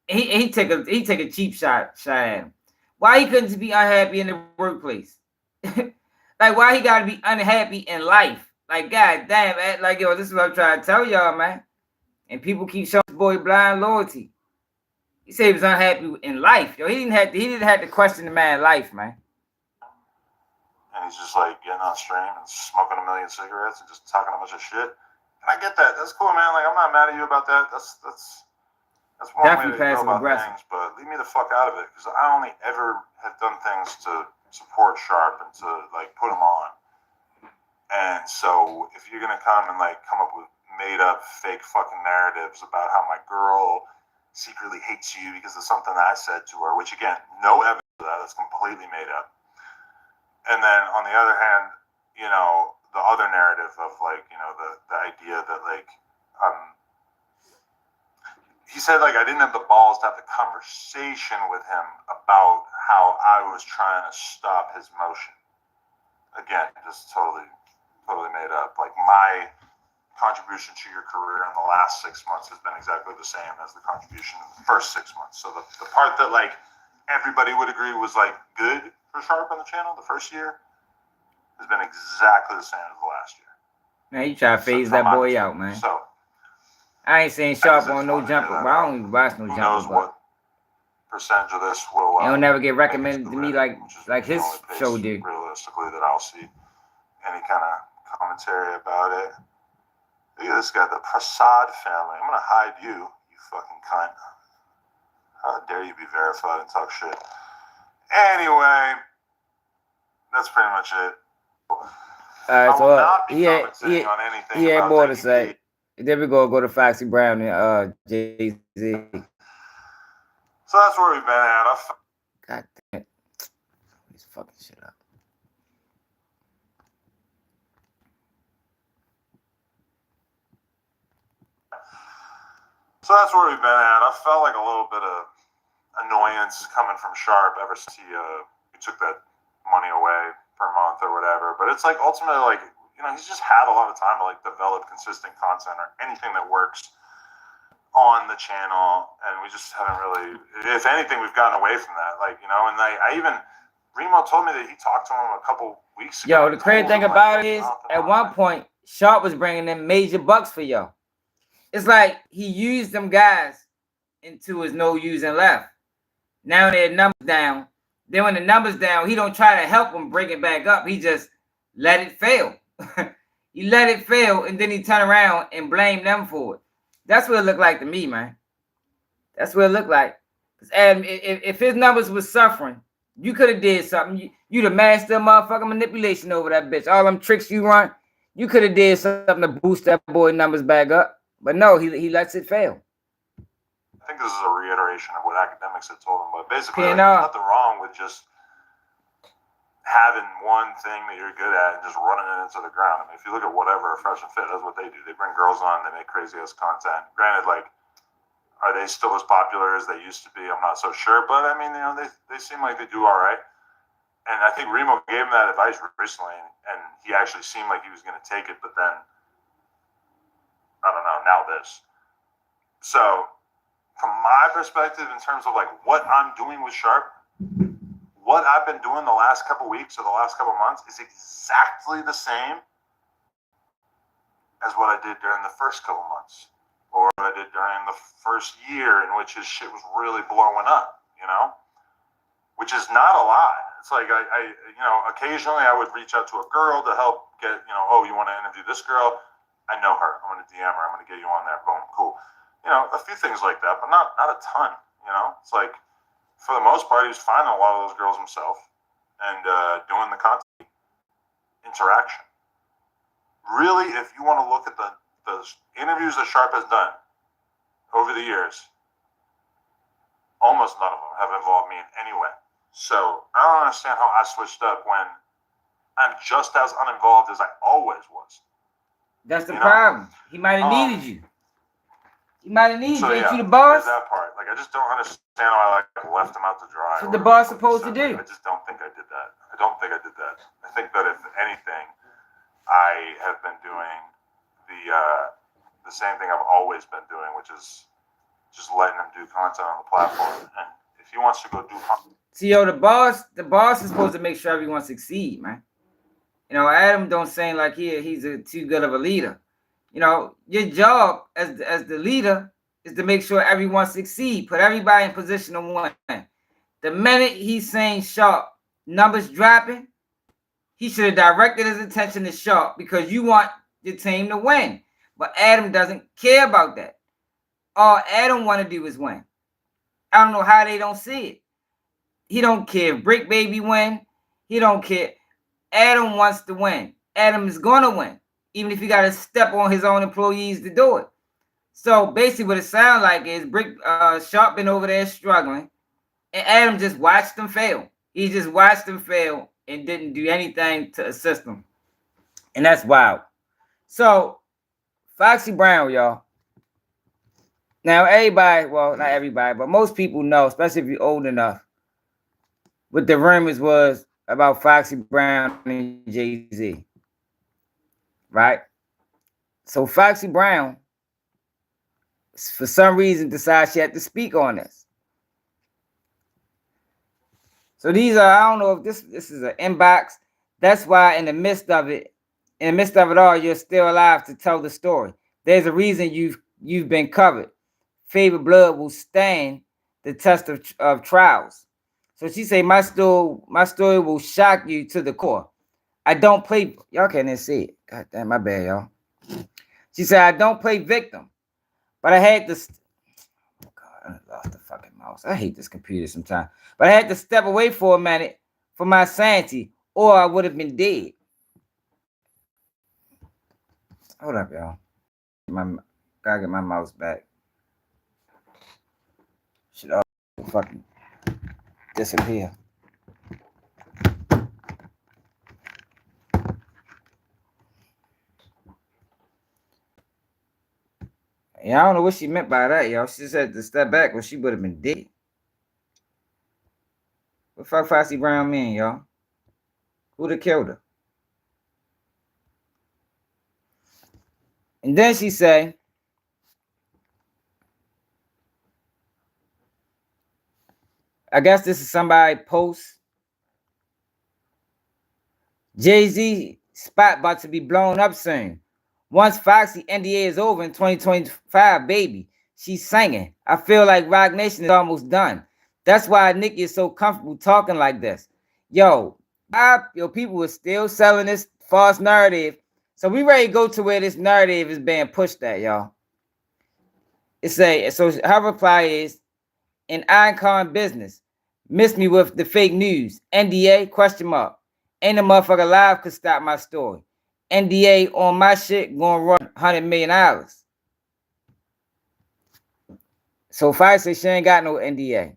He take a cheap shot at him. Why he couldn't be unhappy in the workplace? Like, why he got to be unhappy in life? Like, god damn, man. Like, yo, this is what I'm trying to tell y'all, man. And people keep showing this boy blind loyalty. He said he was unhappy in life. Yo, he didn't have to question the man's life, man. And he's just like getting on stream and smoking a million cigarettes and just talking a bunch of shit. And I get that. That's cool, man. Like, I'm not mad at you about that. That's one definitely way to go about things, but leave me the fuck out of it, because I only ever have done things to support Sharp and to like put him on. And so if you're gonna come and like come up with made up fake fucking narratives about how my girl secretly hates you because of something that I said to her, which again, no evidence of that, that's completely made up. And then on the other hand, you know, the other narrative of like, you know, the idea that like he said, like, I didn't have the balls to have the conversation with him about how I was trying to stop his motion. Again, just totally made up. Like, my contribution to your career in the last 6 months has been exactly the same as the contribution in the first 6 months. So the part that, like, everybody would agree was, like, good for Sharp on the channel the first year has been exactly the same as the last year. Now you try to phase that boy out, man. So I ain't saying Sharp on no jumper, but I don't even watch no jumper. Who knows what percentage of this will he'll never get recommended to me like his show did. Realistically, that I'll see any kind of commentary about it. Look at this guy, the Prasad family. I'm gonna hide you, you fucking cunt. How dare you be verified and talk shit? Anyway, that's pretty much it. So he had more to say. Then we go to Foxy Brown and Jay-Z. So that's where we've been at. God damn it. He's fucking shit up. So that's where we've been at. I felt like a little bit of annoyance coming from Sharp ever since he took that money away per month or whatever. But it's like ultimately, like, you know, he's just had a lot of time to like develop consistent content or anything that works on the channel, and we just haven't really. If anything, we've gotten away from that. Like, you know, and I even Remo told me that he talked to him a couple weeks ago. Yo, the crazy thing about it is, at one point, Sharp was bringing in major bucks for y'all. It's like he used them guys into his no using left. Now their numbers down. Then when the numbers down, he don't try to help them bring it back up. He just let it fail. He let it fail, and then he turn around and blame them for it. That's what it looked like to me, man. That's what it looked like. And if his numbers was suffering, you could have did something. You'd have mastered motherfucking manipulation over that bitch. All them tricks you run, you could have did something to boost that boy numbers back up. But no, he lets it fail. I think this is a reiteration of what academics had told him, but basically, like, there's nothing wrong with just having one thing that you're good at and just running it into the ground. I mean, if you look at whatever, Fresh and Fit, that's what they do. They bring girls on, they make crazy ass content. Granted, like, are they still as popular as they used to be? I'm not so sure, but I mean, you know, they seem like they do all right. And I think Remo gave him that advice recently, and he actually seemed like he was going to take it, but then, I don't know, now this. So, from my perspective, in terms of like what I'm doing with Sharp, what I've been doing the last couple weeks or the last couple months is exactly the same as what I did during the first couple months, or what I did during the first year in which his shit was really blowing up, you know, which is not a lot. It's like I you know, occasionally I would reach out to a girl to help get, you know, oh, you want to interview this girl? I know her. I'm going to DM her. I'm going to get you on there. Boom, cool. You know, a few things like that, but not a ton, you know. It's like, for the most part, he was finding a lot of those girls himself and doing the content interaction. Really, if you want to look at the interviews that Sharp has done over the years, almost none of them have involved me in any way. So I don't understand how I switched up when I'm just as uninvolved as I always was. That's the problem. He might have needed you. He might have needed you. Ain't you the boss? There's that part. Like, I just don't understand how I left him out to dry. That's what the boss supposed to do. I just don't think I did that. I don't think I did that. I think that if anything, I have been doing the same thing I've always been doing, which is just letting him do content on the platform. And if he wants to go do content. See, yo, the boss is supposed to make sure everyone succeed, man. You know, Adam don't seem like he's too good of a leader. You know, your job as the leader is to make sure everyone succeed. Put everybody in position to win. The minute he's saying Sharp numbers dropping, he should have directed his attention to Sharp because you want your team to win. But Adam doesn't care about that. All Adam want to do is win. I don't know how they don't see it. He don't care if Bricc Baby win. He don't care. Adam wants to win. Adam is going to win, even if he got to step on his own employees to do it. So basically what it sounds like is Sharp been over there struggling, and Adam just watched them fail. He just watched them fail and didn't do anything to assist them. And that's wild. So, Foxy Brown, y'all. Now, everybody, well, not everybody, but most people know, especially if you're old enough, what the rumors was about Foxy Brown and Jay-Z. Right? So Foxy Brown, for some reason, decided she had to speak on this. So these are, I don't know if this is an inbox. That's why in the midst of it all, you're still alive to tell the story. There's a reason you've been covered. Favorite blood will stand the test of trials. So she say, my story will shock you to the core. I don't play, y'all can't even see it. God damn, my bad, y'all. She said, I don't play victim, but I had to, oh God, I lost the fucking mouse. I hate this computer sometimes. But I had to step away for a minute for my sanity, or I would have been dead. Hold up, y'all. Gotta get my mouse back. Should all fucking disappear. Yeah, I don't know what she meant by that, y'all. She just had to step back or she would have been dead. What fuck Foxy Brown mean, y'all? Who'd have killed her? And then she say, I guess this is somebody post. Jay-Z spot about to be blown up soon. Once Foxy NDA is over in 2025, baby, she's singing. I feel like Rock Nation is almost done. That's why Nicki is so comfortable talking like this. Yo, people are still selling this false narrative. So we ready to go to where this narrative is being pushed at, y'all. So her reply is, an icon business. Miss me with the fake news. NDA, question mark. Ain't a motherfucker alive could stop my story. NDA on my shit gonna run $100 million. So Foxy says she ain't got no NDA.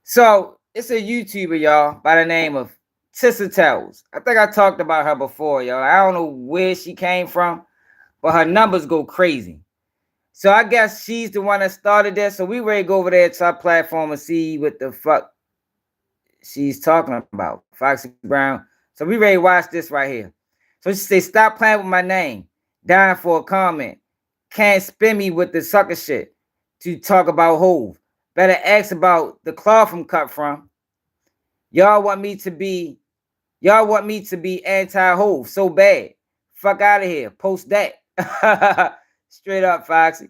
So it's a YouTuber, y'all, by the name of Tissa Tells. I think I talked about her before, y'all. I don't know where she came from, but her numbers go crazy. So I guess she's the one that started this. So we ready to go over there to our platform and see what the fuck she's talking about. Foxy Brown. So we ready to watch this right here. So she say, stop playing with my name. Dying for a comment. Can't spin me with the sucker shit to talk about Hove. Better ask about the cloth I'm cut from. Y'all want me to be anti-Hove so bad. Fuck out of here. Post that. Straight up, Foxy.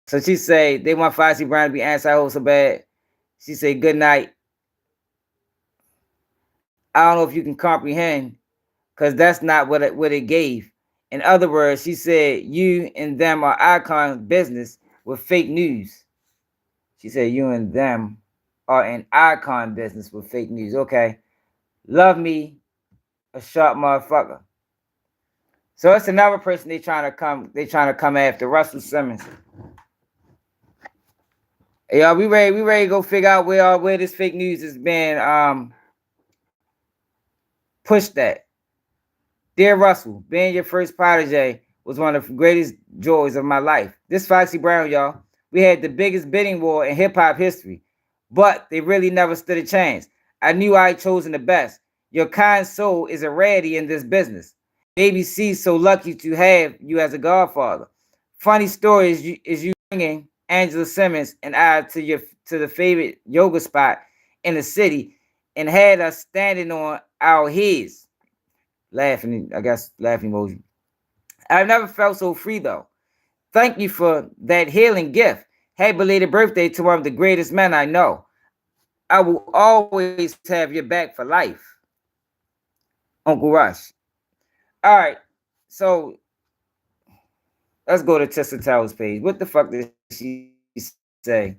So she say they want Foxy Brown to be anti-Hove so bad. She say, good night. I don't know if you can comprehend, because that's not what it gave. In other words, she said, you and them are icon business with fake news. She said, you and them are an icon business with fake news. Okay. Love me, a sharp motherfucker. So it's another person they trying to come after, Russell Simmons. Yeah, we ready to go figure out where this fake news has been pushed at. Dear Russell, being your first protege was one of the greatest joys of my life. This Foxy Brown, y'all, we had the biggest bidding war in hip hop history, but they really never stood a chance. I knew I had chosen the best. Your kind soul is a rarity in this business. Baby C, so lucky to have you as a godfather. Funny story is you bringing Angela Simmons and I to the favorite yoga spot in the city and had us standing on our heads laughing, I guess, laughing emoji. I've never felt so free though. Thank you for that healing gift. Happy belated birthday to one of the greatest men I know. I will always have your back for life. Uncle Rush. All right, so let's go to Tessa Towers page. What the fuck did she say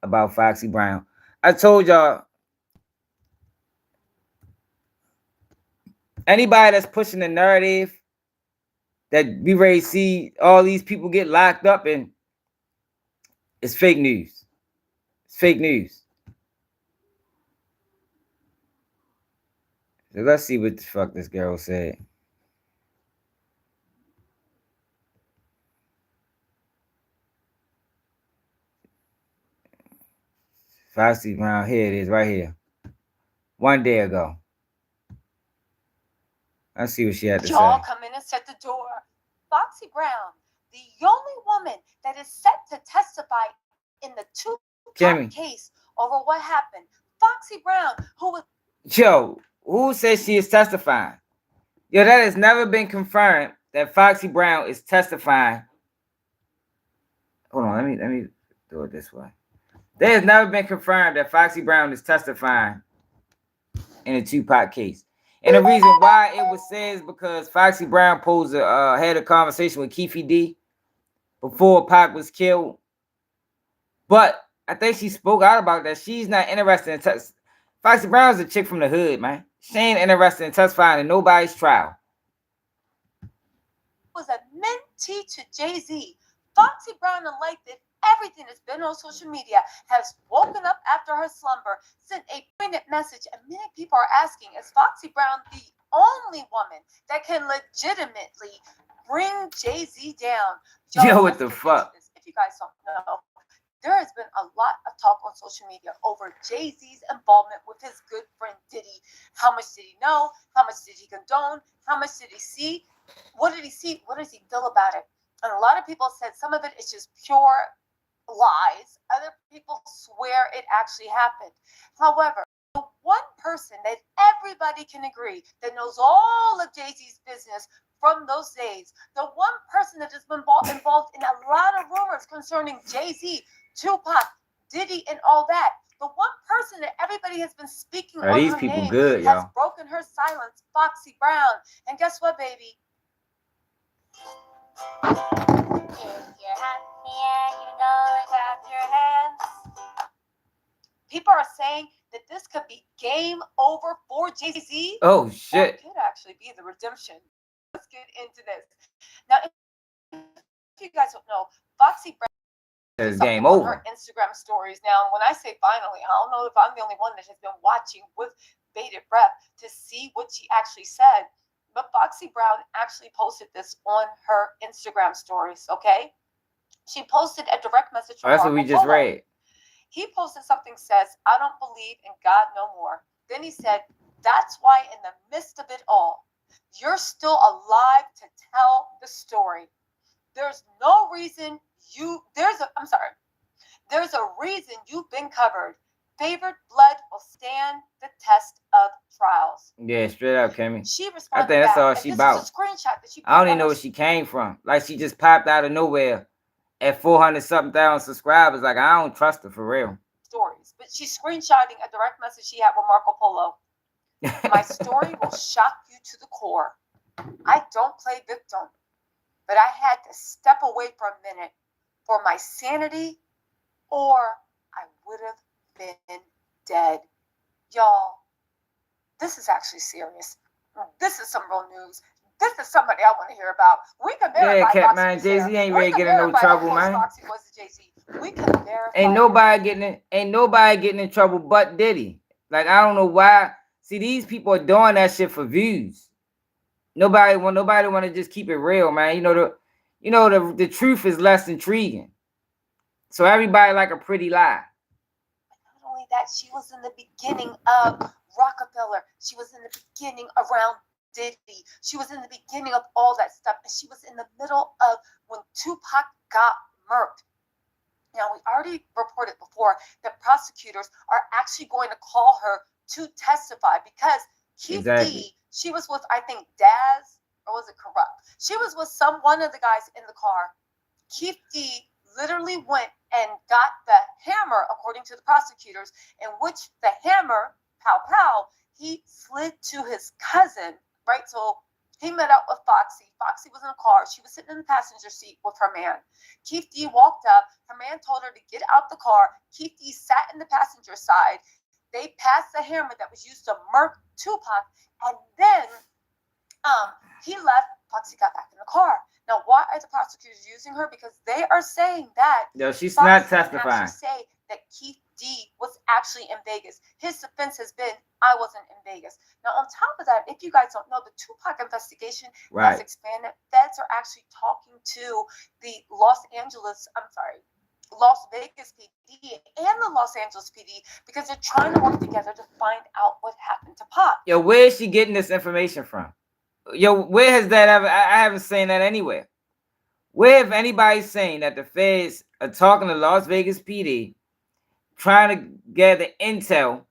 about Foxy Brown? I told y'all, anybody that's pushing the narrative that we ready to see all these people get locked up and it's fake news. It's fake news. So let's see what the fuck this girl said. Foxy Brown, here it is, right here. 1 day ago. Let's see what she had to say. Y'all come in and shut the door. Foxy Brown, the only woman that is set to testify in the two-part case over what happened. Foxy Brown, who was... Yo, who says she is testifying? Yo, that has never been confirmed that Foxy Brown is testifying. Hold on, let me do it this way. There has never been confirmed that Foxy Brown is testifying in a Tupac case. And the reason why it was said is because Foxy Brown had a conversation with Keefe D before Pac was killed. But I think she spoke out about that. She's not interested in testifying. Foxy Brown's a chick from the hood, man. She ain't interested in testifying in nobody's trial. Was a mentee to Jay-Z. Foxy Brown, unlike that everything that's been on social media, has woken up after her slumber, sent a poignant message, and many people are asking, is Foxy Brown the only woman that can legitimately bring Jay-Z down? Yo, what the fuck? If you guys don't know, there has been a lot of talk on social media over Jay-Z's involvement with his good friend Diddy. How much did he know? How much did he condone? How much did he see? What did he see? What does he feel about it? And a lot of people said some of it is just pure lies. Other people swear it actually happened. However, the one person that everybody can agree that knows all of Jay-Z's business from those days, the one person that has been involved in a lot of rumors concerning Jay-Z, Tupac, Diddy, and all that, the one person that everybody has been speaking on these her people name good, has y'all. broken her silence, Foxy Brown. And guess what, baby? If you're happy and you know it, clap your hands. People are saying that this could be game over for Jay-Z. Oh, shit. Or it could actually be the redemption. Let's get into this. Now, if you guys don't know, Foxy Brown is game over. Her Instagram stories. Now, when I say finally, I don't know if I'm the only one that has been watching with bated breath to see what she actually said. But Foxy Brown actually posted this on her Instagram stories, okay? She posted a direct message from that's what we just read. He posted something, says, I don't believe in God no more. Then he said, that's why in the midst of it all, you're still alive to tell the story. There's no reason there's a reason you've been covered. Favored blood will stand the test of trials. Yeah, straight up, Kimmy. She responded. I think that's all she about. This is a screenshot that she I don't even know where she came from. Like, she just popped out of nowhere at 400-something thousand subscribers. Like, I don't trust her for real. Stories, but she's screenshotting a direct message she had with Marco Polo. My story will shock you to the core. I don't play victim, but I had to step away for a minute for my sanity, or I would have been dead. Y'all, this is actually serious. This is some real news. This is somebody I want to hear about. We can verify. Yeah, man, Jay-Z ain't ready to get in no trouble, man. Foxy was Jay-Z. We can verify. Ain't nobody getting in trouble but Diddy. Like, I don't know why. See, these people are doing that shit for views. Nobody want to just keep it real, man. The truth is less intriguing. So everybody like a pretty lie. Not only that, she was in the beginning of Rockefeller. She was in the beginning around Diddy. She was in the beginning of all that stuff. And she was in the middle of when Tupac got murked. Now, we already reported before that prosecutors are actually going to call her to testify because Keith D, she was with, I think, Daz, or was it Corrupt? She was with one of the guys in the car. Keith D literally went and got the hammer, according to the prosecutors, in which the hammer, pow pow, he slid to his cousin, right? So he met up with Foxy. Foxy was in a car. She was sitting in the passenger seat with her man. Keith D walked up. Her man told her to get out the car. Keith D sat in the passenger side. They passed the hammer that was used to murk Tupac, and then he left. Foxy got back in the car. Now, why are the prosecutors using her? Because they are saying that she's Foxy not testifying. say that Keith D was actually in Vegas. His defense has been, I wasn't in Vegas. Now, on top of that, if you guys don't know, the Tupac investigation has expanded. Feds are actually talking to the Las Vegas PD and the Los Angeles PD because they're trying to work together to find out what happened to Pop. Yo, where is she getting this information from? Yo, where has that ever? I haven't seen that anywhere. Where have anybody saying that the feds are talking to Las Vegas PD, trying to gather intel,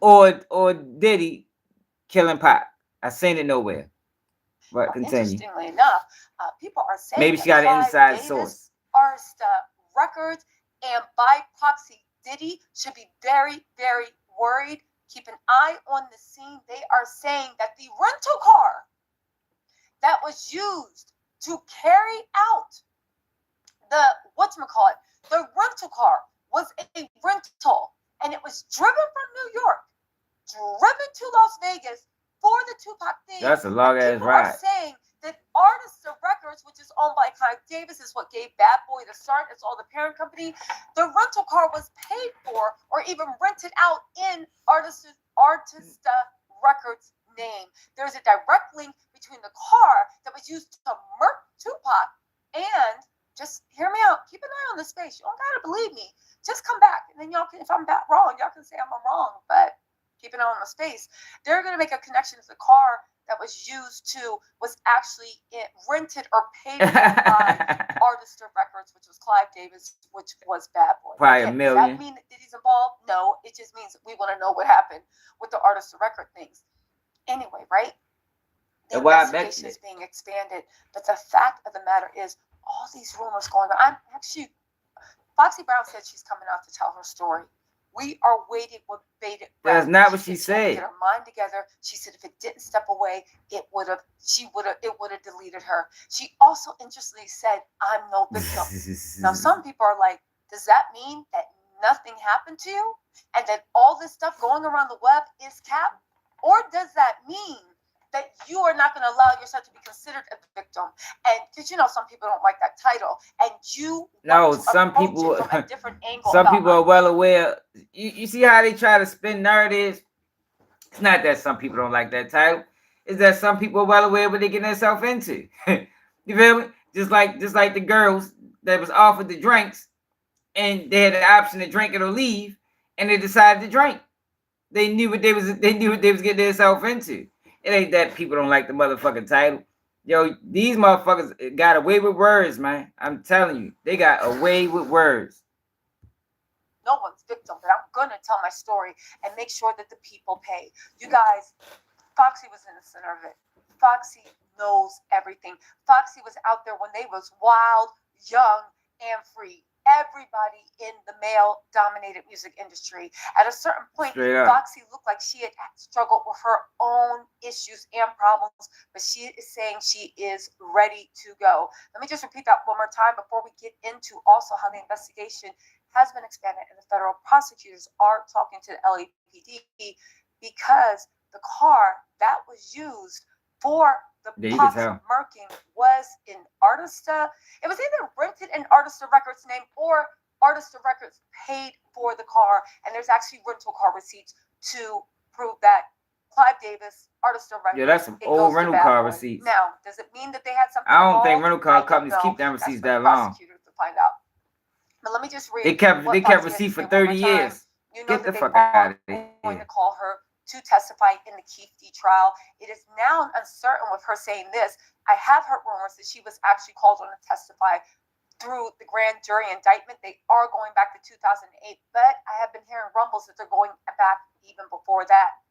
or Diddy killing Pop? I seen it nowhere. But continue. Interestingly enough, people are saying maybe she got an inside source. Artist records, and by proxy, Diddy should be very, very worried. Keep an eye on the scene. They are saying that the rental car that was used to carry out the rental car was a rental, and it was driven from New York, driven to Las Vegas for the Tupac thing. That's a long ass ride. People are saying that Artists of Records, which is owned by Clive Davis, is what gave Bad Boy the start. It's all the parent company. The rental car was paid for or even rented out in Artist Records name. There's a direct link between the car that was used to murk Tupac and, just hear me out, keep an eye on the space. You don't gotta believe me. Just come back, and then y'all can, if I'm wrong, y'all can say I'm wrong, but keep an eye on the space. They're gonna make a connection to the car that was used was actually rented or paid for by Artist of Records, which was Clive Davis, which was Bad Boy. Probably $1 million. Does that mean that Diddy's involved? No, it just means that we want to know what happened with the Artist of Record things. Anyway, right? The investigation is being expanded, but the fact of the matter is, all these rumors going on. Foxy Brown said she's coming out to tell her story. We are waiting with bated breath. That's not what she said. Get her mind together. She said if it didn't step away, it would have deleted her. She also interestingly said, "I'm no victim." Now, some people are like, "Does that mean that nothing happened to you, and that all this stuff going around the web is cap, or does that mean that you are not going to allow yourself to be considered a victim?" And because some people don't like that title, and some people from a different angle. Some people are well aware. You see how they try to spin narratives. It's not that some people don't like that title. It's that some people are well aware what they get themselves into. You feel me? Just like the girls that was offered the drinks, and they had the option to drink it or leave, and they decided to drink. They knew what they was getting themselves into. It ain't that people don't like the motherfucking title. Yo, these motherfuckers got away with words, man. I'm telling you, they got away with words. No one's victim, but I'm gonna tell my story and make sure that the people pay. You guys, Foxy was in the center of it. Foxy knows everything. Foxy was out there when they was wild, young, and free. Everybody in the male-dominated music industry. At a certain point, Foxy looked like she had struggled with her own issues and problems, but she is saying she is ready to go. Let me just repeat that one more time before we get into also how the investigation has been expanded and the federal prosecutors are talking to the LAPD because the car that was used for the Yeah, you can Pox tell. Merking was in Artista. It was either rented in Artista Records' name or Artista Records paid for the car. And there's actually rental car receipts to prove that Clive Davis, Artista Records. Yeah, that's some it old goes to rental Bad car Boy. receipts. Now, does it mean that they had something I don't think involved? rental I car don't companies know. keep them That's receipts for the that long. prosecutors to find out. But let me just read. They kept what receipts Foxy had to for say one more 30 time. years. You know Get the that fuck they out are of going here. to call her to testify in the Keith D trial. It is now uncertain with her saying this. I have heard rumors that she was actually called on to testify through the grand jury indictment. They are going back to 2008, but I have been hearing rumbles that they're going back even before that.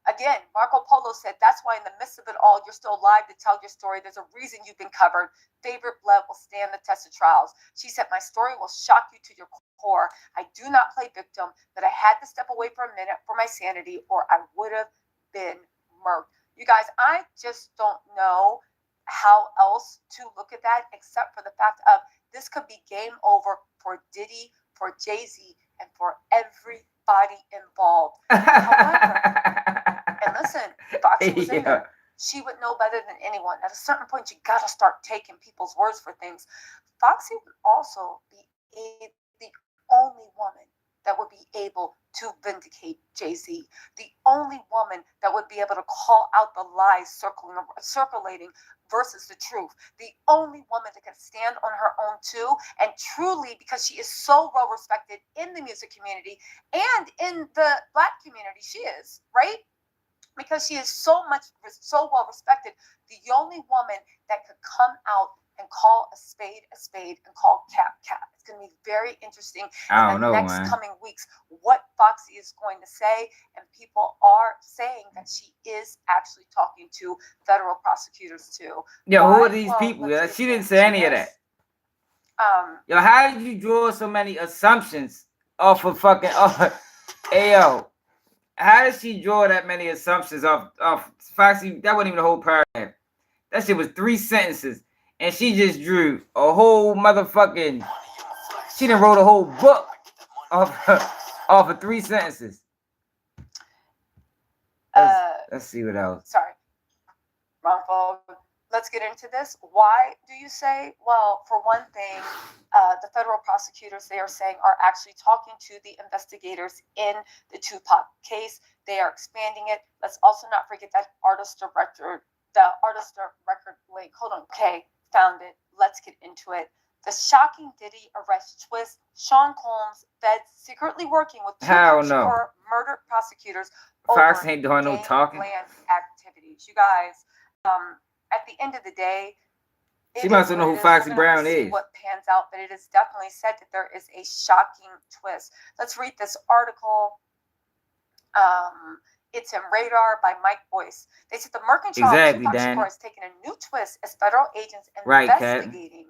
Again, Marco Polo said, that's why in the midst of it all, you're still alive to tell your story. There's a reason you've been covered. Favorite blood will stand the test of trials. She said, my story will shock you to your core. I do not play victim, but I had to step away for a minute for my sanity or I would have been murked. You guys, I just don't know how else to look at that except for the fact of this could be game over for Diddy, for Jay-Z, and for everybody involved. However, and listen, Foxy was in there. She would know better than anyone. At a certain point, you got to start taking people's words for things. Foxy would also be the only woman that would be able to vindicate Jay-Z. The only woman that would be able to call out the lies circulating versus the truth. The only woman that can stand on her own too, and truly, because she is so well respected in the music community and in the Black community, she is, right? Because she is so well respected, the only woman that could come out and call a spade and call cap. It's going to be very interesting in the next coming weeks what Foxy is going to say, and people are saying that she is actually talking to federal prosecutors too. Yo, who are these people? She didn't say any of that. Yo, how did you draw so many assumptions off of fucking? Ayo. How did she draw that many assumptions off Foxy? That wasn't even the whole paragraph. That shit was 3 sentences. And she just drew a whole motherfucking... She done wrote a whole book off of 3 sentences. Let's see what else. Sorry. Wrong phone. Let's get into this. Why do you say? Well, for one thing, the federal prosecutors, they are saying, are actually talking to the investigators in the Tupac case. They are expanding it. Let's also not forget that Artista record link. Hold on. Okay, found it. Let's get into it. The shocking Diddy arrest twist. Sean Combs, feds secretly working with two murder prosecutors. Fox ain't doing no talking. Activities. You guys, at the end of the day, she must know who Foxy Brown is. What pans out, but it is definitely said that there is a shocking twist. Let's read this article. It's in Radar by Mike Boyce. They said the mercantile Tupac Shakur has taken a new twist as federal agents investigating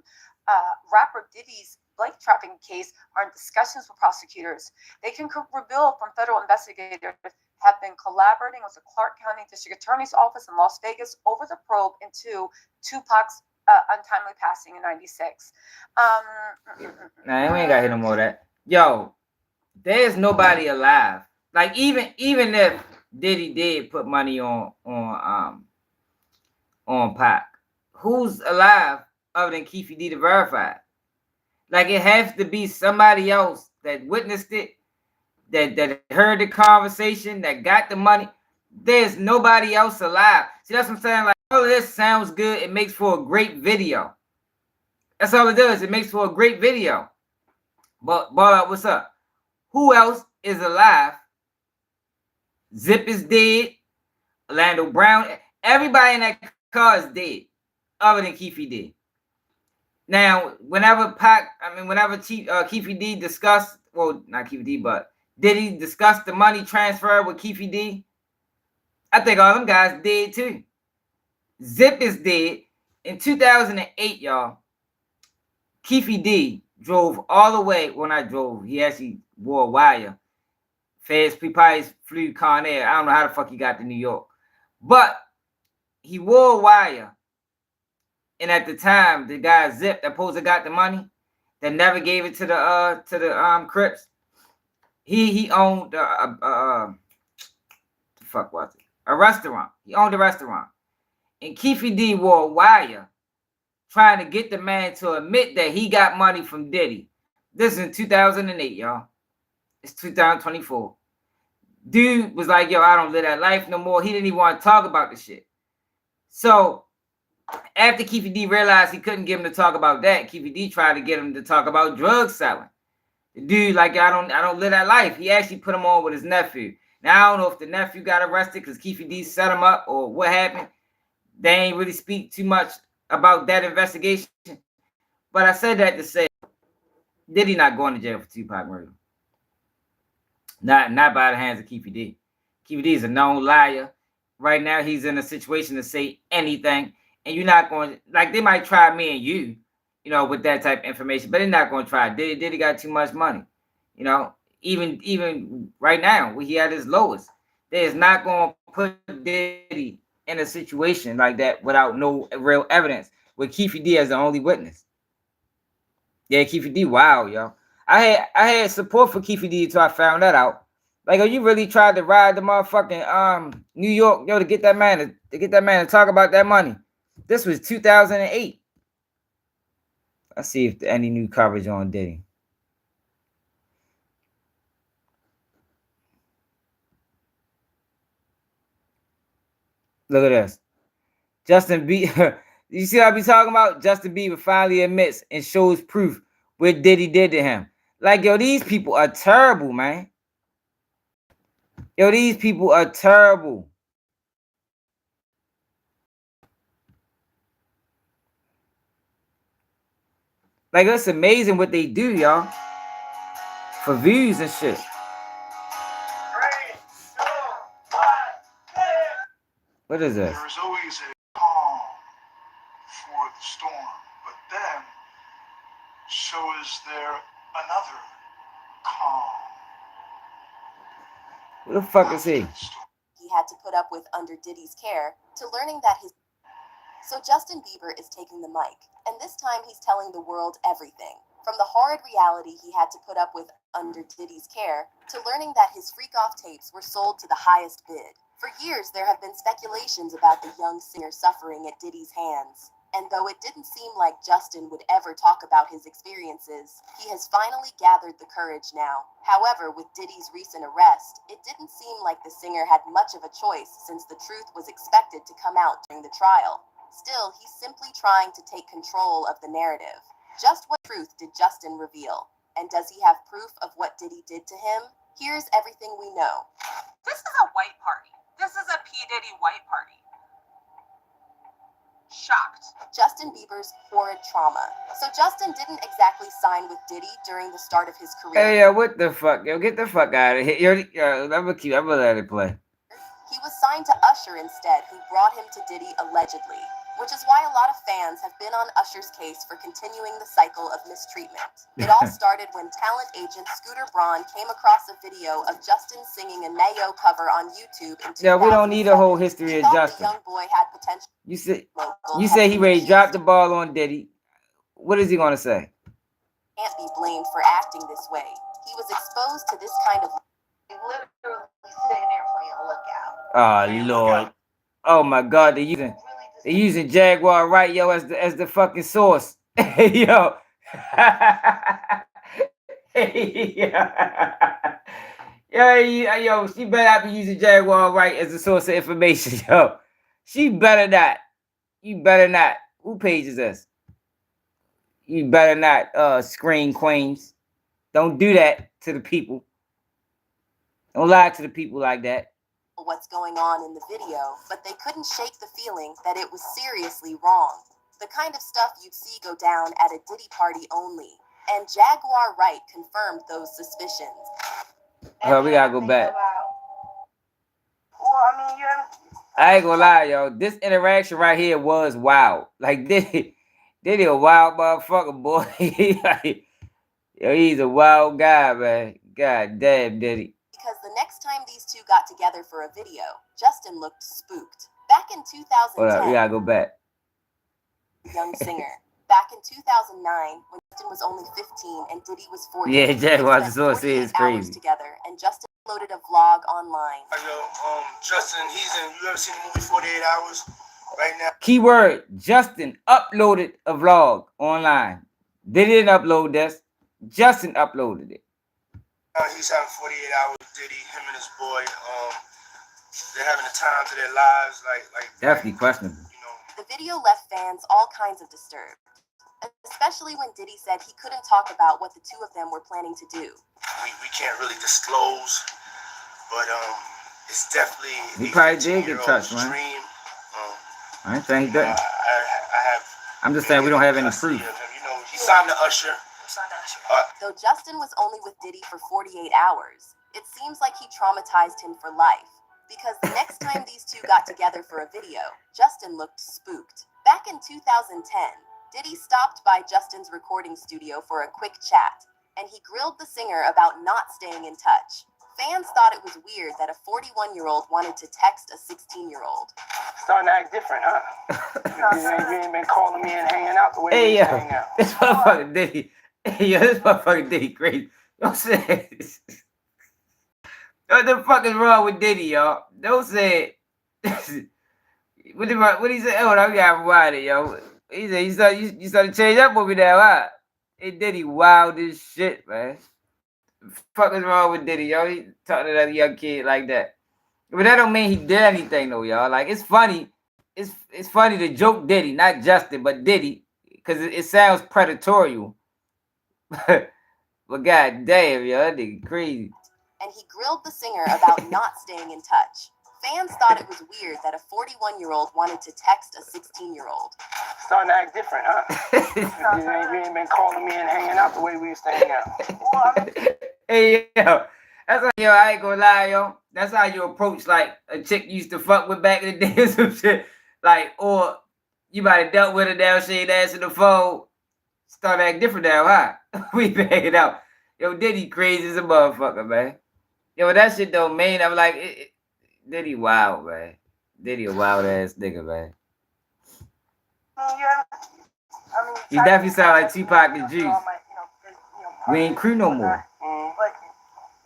rapper Diddy's blank trafficking case are in discussions with prosecutors. They can reveal from federal investigators have been collaborating with the Clark County District Attorney's Office in Las Vegas over the probe into Tupac's untimely passing in '96. Nah, we ain't got to hear no more of that. Yo, there's nobody alive. Like even if Diddy did put money on Pac, who's alive other than Keefe D to verify? Like it has to be somebody else that witnessed it, that heard the conversation, that got the money. There's nobody else alive. See, that's what I'm saying. Like all of this sounds good. It makes for a great video. That's all it does. It makes for a great video. But what's up? Who else is alive? Zip is dead. Orlando Brown. Everybody in that car is dead, other than Keefe D. Now, whenever Keefe D discussed, well, not Keefe D, but did he discuss the money transfer with Keefe D? I think all them guys dead too. Zip is dead. In 2008, y'all, Keefe D drove all the way. Well, not drove. He actually wore a wire. Feds probably flew Conair. I don't know how the fuck he got to New York. But he wore a wire. And at the time, the guy Zip that supposed to got the money, that never gave it to the Crips. He owned the fuck was it? A restaurant. He owned a restaurant. And Keefy D wore a wire trying to get the man to admit that he got money from Diddy. This is in 2008, y'all. It's 2024. Dude was like, yo, I don't live that life no more. He didn't even want to talk about the shit. So after Keefy D realized he couldn't get him to talk about that, Keefy D tried to get him to talk about drug selling. The dude, like, I don't live that life. He actually put him on with his nephew. Now, I don't know if the nephew got arrested because Keefy D set him up or what happened. They ain't really speak too much about that investigation. But I said that to say, Diddy not going to jail for Tupac murder. Not by the hands of Keefy D. Keefy D is a known liar. Right now, he's in a situation to say anything. And you're not going to, like, they might try me and you, you know, with that type of information, but they're not going to try. Diddy got too much money. You know, even right now, when he at his lowest, they is not going to put Diddy in a situation like that without no real evidence, with Keefy D as the only witness. Yeah, Keefy D, wow, yo. I had support for Keefy D until I found that out. Like, oh, you really tried to ride the motherfucking New York, yo, to get that man to talk about that money. This was 2008. Let's see if any new coverage on Diddy. Look at this. Justin Bieber. You see what I be talking about? Justin Bieber finally admits and shows proof what Diddy did to him. Like, yo, these people are terrible, man. Yo, these people are terrible. Like, it's amazing what they do, y'all. For views and shit. What is this? There is always a calm for the storm, but then so is there another calm. What the fuck is he? He had to put up with under Diddy's care to learning that his... So Justin Bieber is taking the mic, and this time he's telling the world everything. From the horrid reality he had to put up with under Diddy's care to learning that his freak-off tapes were sold to the highest bid. For years, there have been speculations about the young singer suffering at Diddy's hands. And though it didn't seem like Justin would ever talk about his experiences, he has finally gathered the courage now. However, with Diddy's recent arrest, it didn't seem like the singer had much of a choice since the truth was expected to come out during the trial. Still, he's simply trying to take control of the narrative. Just what truth did Justin reveal? And does he have proof of what Diddy did to him? Here's everything we know. This is a white party. This is a P. Diddy white party. Shocked. Justin Bieber's horrid trauma. So Justin didn't exactly sign with Diddy during the start of his career. Hey, yo, what the fuck? Yo, get the fuck out of here. Yo, I'm gonna let it play. He was signed to Usher instead, who brought him to Diddy allegedly, which is why a lot of fans have been on Usher's case for continuing the cycle of mistreatment. It all started when talent agent Scooter Braun came across a video of Justin singing a Mayo cover on YouTube in 2007. Yeah, we don't need a whole history He of thought Justin. the young boy had potential. You say he ready to drop the ball on Diddy. What is he gonna say? Can't be blamed for acting this way. He was exposed to this kind of... Literally sitting there playing lookout. Oh Lord. Oh my God, they're using Jaguar right, yo, as the fucking source. Hey yo. Hey, yo, she better not be using Jaguar right as the source of information, yo. She better not. You better not. Who page is this? You better not, screen queens. Don't do that to the people. Don't lie to the people like that. What's going on in the video, but they couldn't shake the feeling that it was seriously wrong. The kind of stuff you'd see go down at a Diddy party only. And Jaguar Wright confirmed those suspicions. Oh, we gotta go back. Well, I mean, I ain't gonna lie, yo. This interaction right here was wild. Like, Diddy a wild motherfucker, boy. Like, yo, he's a wild guy, man. God damn, Diddy. Because the next time these two got together for a video, Justin looked spooked. Back in 2010, Hold up, we gotta go back. Young singer. Back in 2009, when Justin was only 15 and Diddy was 14. Yeah, Jaguar just spent want to see it's 48 hours crazy. together, and Justin uploaded a vlog online. Yo, Justin, you ever seen the movie 48 Hours? right now. Keyword, Justin uploaded a vlog online. They didn't upload this. Justin uploaded it. He's having 48 hours with Diddy, him and his boy. They're having the times of their lives, like Definitely questionable. you know. The video left fans all kinds of disturbed, especially when Diddy said he couldn't talk about what the two of them were planning to do. We can't really disclose, but it's definitely He probably did get 15-year-old's touched, man. dream. I ain't saying he didn't. I have. I'm just saying we don't have any custody proof. of him. You know, he signed the Usher. Though Justin was only with Diddy for 48 hours, it seems like he traumatized him for life. Because the next time these two got together for a video, Justin looked spooked. Back in 2010, Diddy stopped by Justin's recording studio for a quick chat, and he grilled the singer about not staying in touch. Fans thought it was weird that a 41-year-old wanted to text a 16-year-old. Starting to act different, huh? You ain't been calling me and hanging out the way Hey, we yo, hang out. this motherfucker Diddy. Hey, yo, this motherfucker Diddy crazy. You know what I'm saying? What the fuck is wrong with Diddy, y'all? Don't say it. What he say? Oh, I got riding, yo. He said you started to change up with me now, huh? Hey, Diddy wild as shit, man. Fuck is wrong with Diddy, yo? He talking to that young kid like that. But that don't mean he did anything though, y'all. Like it's funny. It's funny to joke Diddy, not Justin, but Diddy, because it sounds predatorial. But god damn, yo, that nigga crazy. And he grilled the singer about not staying in touch. Fans thought it was weird that a 41-year-old wanted to text a 16-year-old. Starting to act different, huh? You ain't been calling me and hanging out the way we used to hang out. Hey, yo, that's how, yo, I ain't gonna lie, yo. That's how you approach, like, a chick you used to fuck with back in the day or some shit. Like, or you might have dealt with her down, she ain't answering the phone. Start acting different now, huh? We been hanging out. Yo, Diddy crazy as a motherfucker, man. Yo, that shit don't mean, I'm like, Diddy wild, man. Diddy a wild ass nigga, man. Yeah. I mean, He definitely sound like Tupac and Juice. We ain't crew no more. But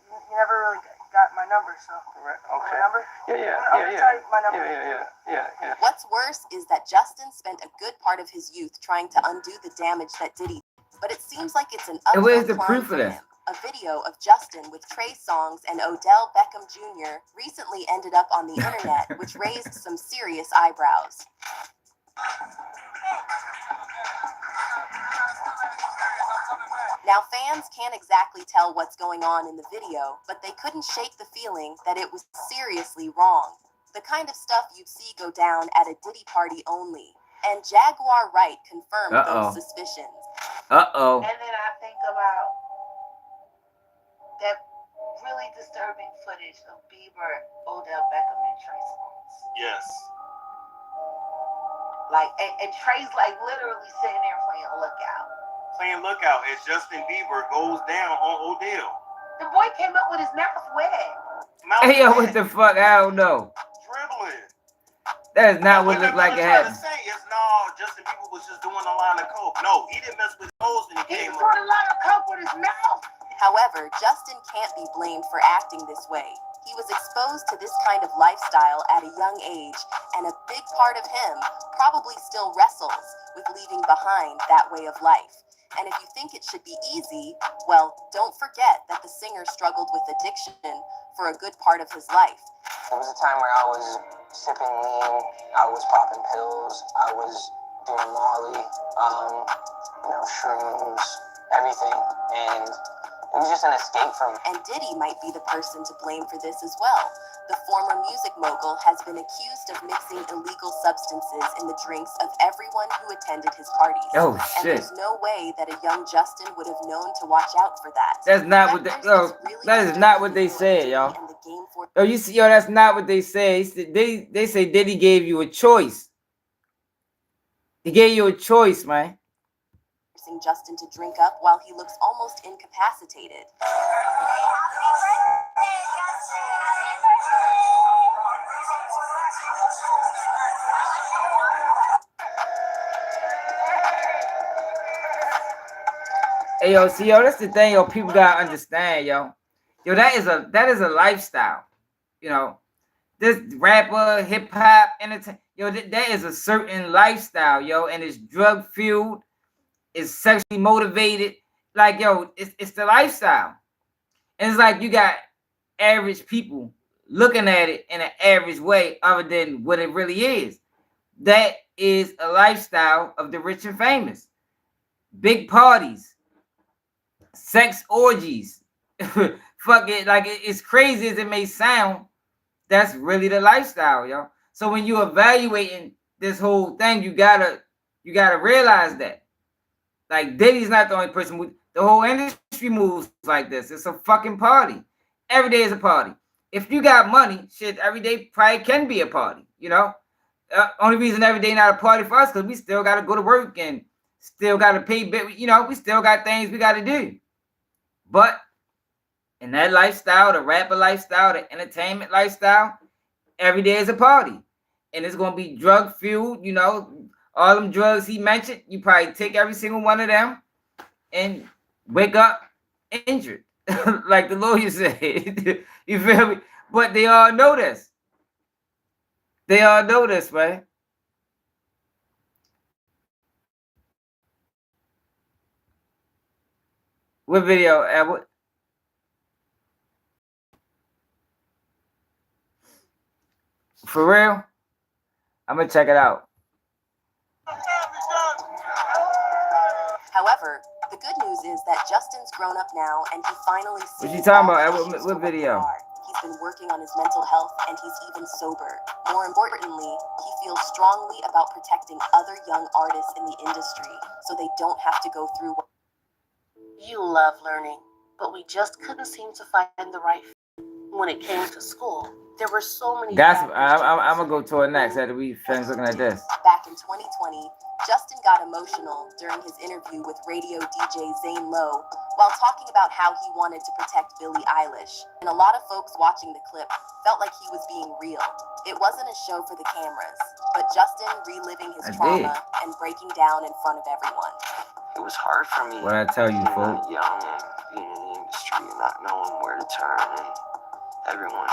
you never really got my number, so. Okay. My number? Yeah. What's worse is that Justin spent a good part of his youth trying to undo the damage that Diddy did. But it seems like it's an And where's the uphill proof climb of for that? him. A video of Justin with Trey Songz and Odell Beckham Jr. recently ended up on the internet, which raised some serious eyebrows. Now, fans can't exactly tell what's going on in the video, but they couldn't shake the feeling that it was seriously wrong. The kind of stuff you'd see go down at a Diddy party only. And Jaguar Wright confirmed those suspicions. Uh-oh. And then I think about that really disturbing footage of Bieber, Odell Beckham, and Trey Songz. Yes. Like, and Trey's like literally sitting there playing Lookout. Playing Lookout as Justin Bieber goes down on Odell. The boy came up with his mouth wet. Hey, yo, what the fuck? I don't know. Dribbling. That is not what it looked like it happened. Say is, no, Justin Bieber was just doing a line of coke. No, he didn't mess with those when He he came was up. doing a lot of coke with his mouth. However, Justin can't be blamed for acting this way. He was exposed to this kind of lifestyle at a young age, and a big part of him probably still wrestles with leaving behind that way of life. And if you think it should be easy, well, don't forget that the singer struggled with addiction for a good part of his life. There was a time where I was sipping lean, I was popping pills, I was doing Molly, shrooms, everything, and it was just an escape from. And Diddy might be the person to blame for this as well. The former music mogul has been accused of mixing illegal substances in the drinks of everyone who attended his parties. Oh, and shit. there's no way that a young Justin would have known to watch out for that. That's not what they, yo, that is not what they said, y'all. Yo, you see, yo, that's not what they said. They say Diddy gave you a choice. He gave you a choice, man. Forcing Justin to drink up while he looks almost incapacitated. Hey, yo, see, yo, that's the thing, yo, people gotta understand, yo. Yo, that is a lifestyle. You know, this rapper, hip hop, entertainment, Yo, that is a certain lifestyle, yo, and it's drug fueled, it's sexually motivated. Like, yo, it's the lifestyle. And it's like you got average people looking at it in an average way other than what it really is. That is a lifestyle of the rich and famous. Big parties, sex orgies. Fuck it, like it's crazy as it may sound. That's really the lifestyle, yo. So when you evaluating this whole thing, you gotta realize that. Like Diddy's not the only person. The whole industry moves like this. It's a fucking party. Every day is a party. If you got money, shit, every day probably can be a party. You know, only reason every day not a party for us because we still got to go to work and still got to pay. You know, we still got things we got to do. But in that lifestyle, the rapper lifestyle, the entertainment lifestyle, every day is a party, and it's gonna be drug fueled. You know, all them drugs he mentioned, you probably take every single one of them and wake up injured, like the lawyer said. You feel me? But they all know this. They all know this, man. What video? For real? I'm gonna check it out. However, the good news is that Justin's grown up now and he finally sees What you talking all about? the issues What for what they video? are. He's been working on his mental health and he's even sober. More importantly, he feels strongly about protecting other young artists in the industry so they don't have to go through what You love learning, but we just couldn't seem to find the right fit. When it came to school, there were so many Gossip. factors to I'm gonna go consider. to it next after we finish looking at this. Back in 2020, Justin got emotional during his interview with radio DJ Zane Lowe while talking about how he wanted to protect Billie Eilish. And a lot of folks watching the clip felt like he was being real. It wasn't a show for the cameras, but Justin reliving his trauma and breaking down in front of everyone. It was hard for me. What I tell you, being folks. young and being in the industry and not knowing where to turn, and everyone,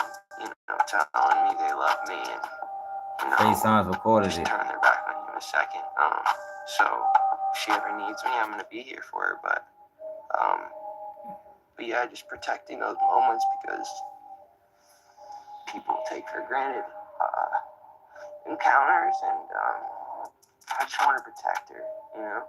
telling me they love me, and Trey Songz recorded just it. turn their back on you in a second. So if she ever needs me, I'm gonna be here for her. But yeah, just protecting those moments because people take for granted encounters, and I just want to protect her.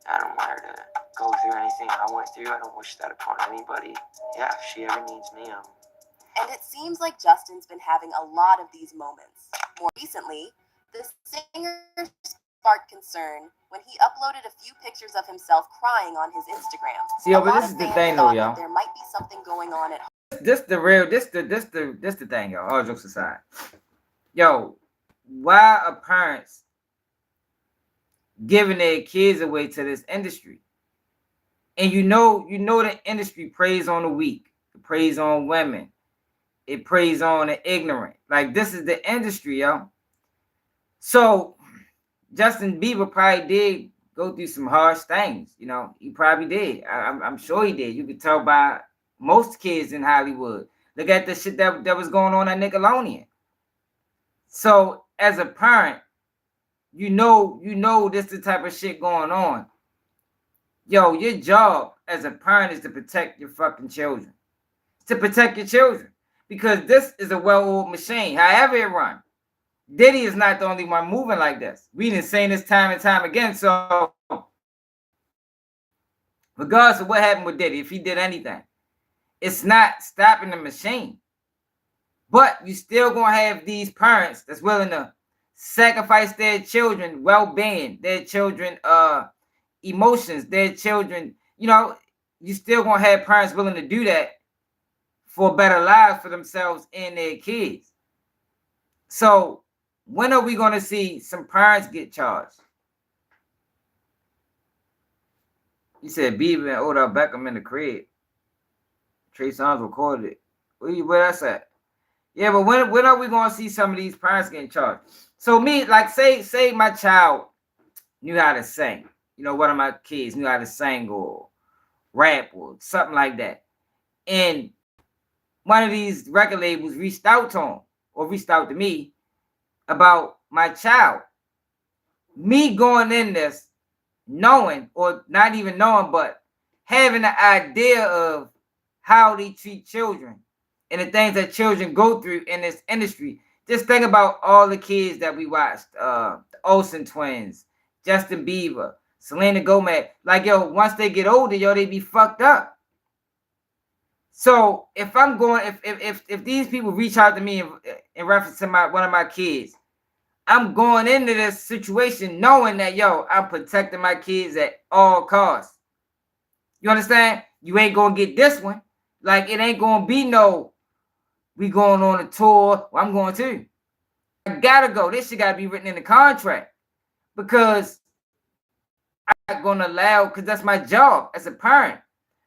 I don't want her to go through anything I went through. I don't wish that upon anybody. Yeah, if she ever needs me, And it seems like Justin's been having a lot of these moments. More recently, the singer sparked concern when he uploaded a few pictures of himself crying on his Instagram. See, but this is the thing though, y'all. There might be something going on at home. This the thing, y'all. All jokes aside. Yo, why are parents giving their kids away to this industry? And you know the industry preys on the weak, it preys on women, it preys on the ignorant. Like, this is the industry, yo. So Justin Bieber probably did go through some harsh things, he probably did. I'm sure he did. You could tell by most kids in Hollywood. Look at the shit that was going on at Nickelodeon. So as a parent, you know this the type of shit going on. Yo, your job as a parent is to protect your fucking children. It's to protect your children. Because this is a well-oiled machine, however it runs. Diddy is not the only one moving like this. We done seen this time and time again. So regardless of what happened with Diddy, if he did anything, it's not stopping the machine. But you still gonna have these parents that's willing to sacrifice their children well-being, their children emotions, their children, you still gonna have parents willing to do that for better lives for themselves and their kids. So when are we gonna see some parents get charged? You said Bieber and Odell Beckham in the crib. Trey Songz recorded it. Where that's at? Yeah, but when are we gonna see some of these parents getting charged? So me, like, say my child knew how to sing. One of my kids knew how to sing or rap or something like that. And one of these record labels reached out to him or reached out to me about my child. Me going in this knowing, or not even knowing, but having an idea of how they treat children and the things that children go through in this industry. Just think about all the kids that we watched, the Olsen twins, Justin Bieber, Selena Gomez. Like, yo, once they get older, yo, they be fucked up. So if I'm going, if these people reach out to me in reference to one of my kids, I'm going into this situation knowing that, yo, I'm protecting my kids at all costs. You understand? You ain't gonna get this one. Like, it ain't gonna be no, we going on a tour. Well, I'm going to. I gotta go. This shit gotta be written in the contract, because I'm not gonna allow, because that's my job as a parent.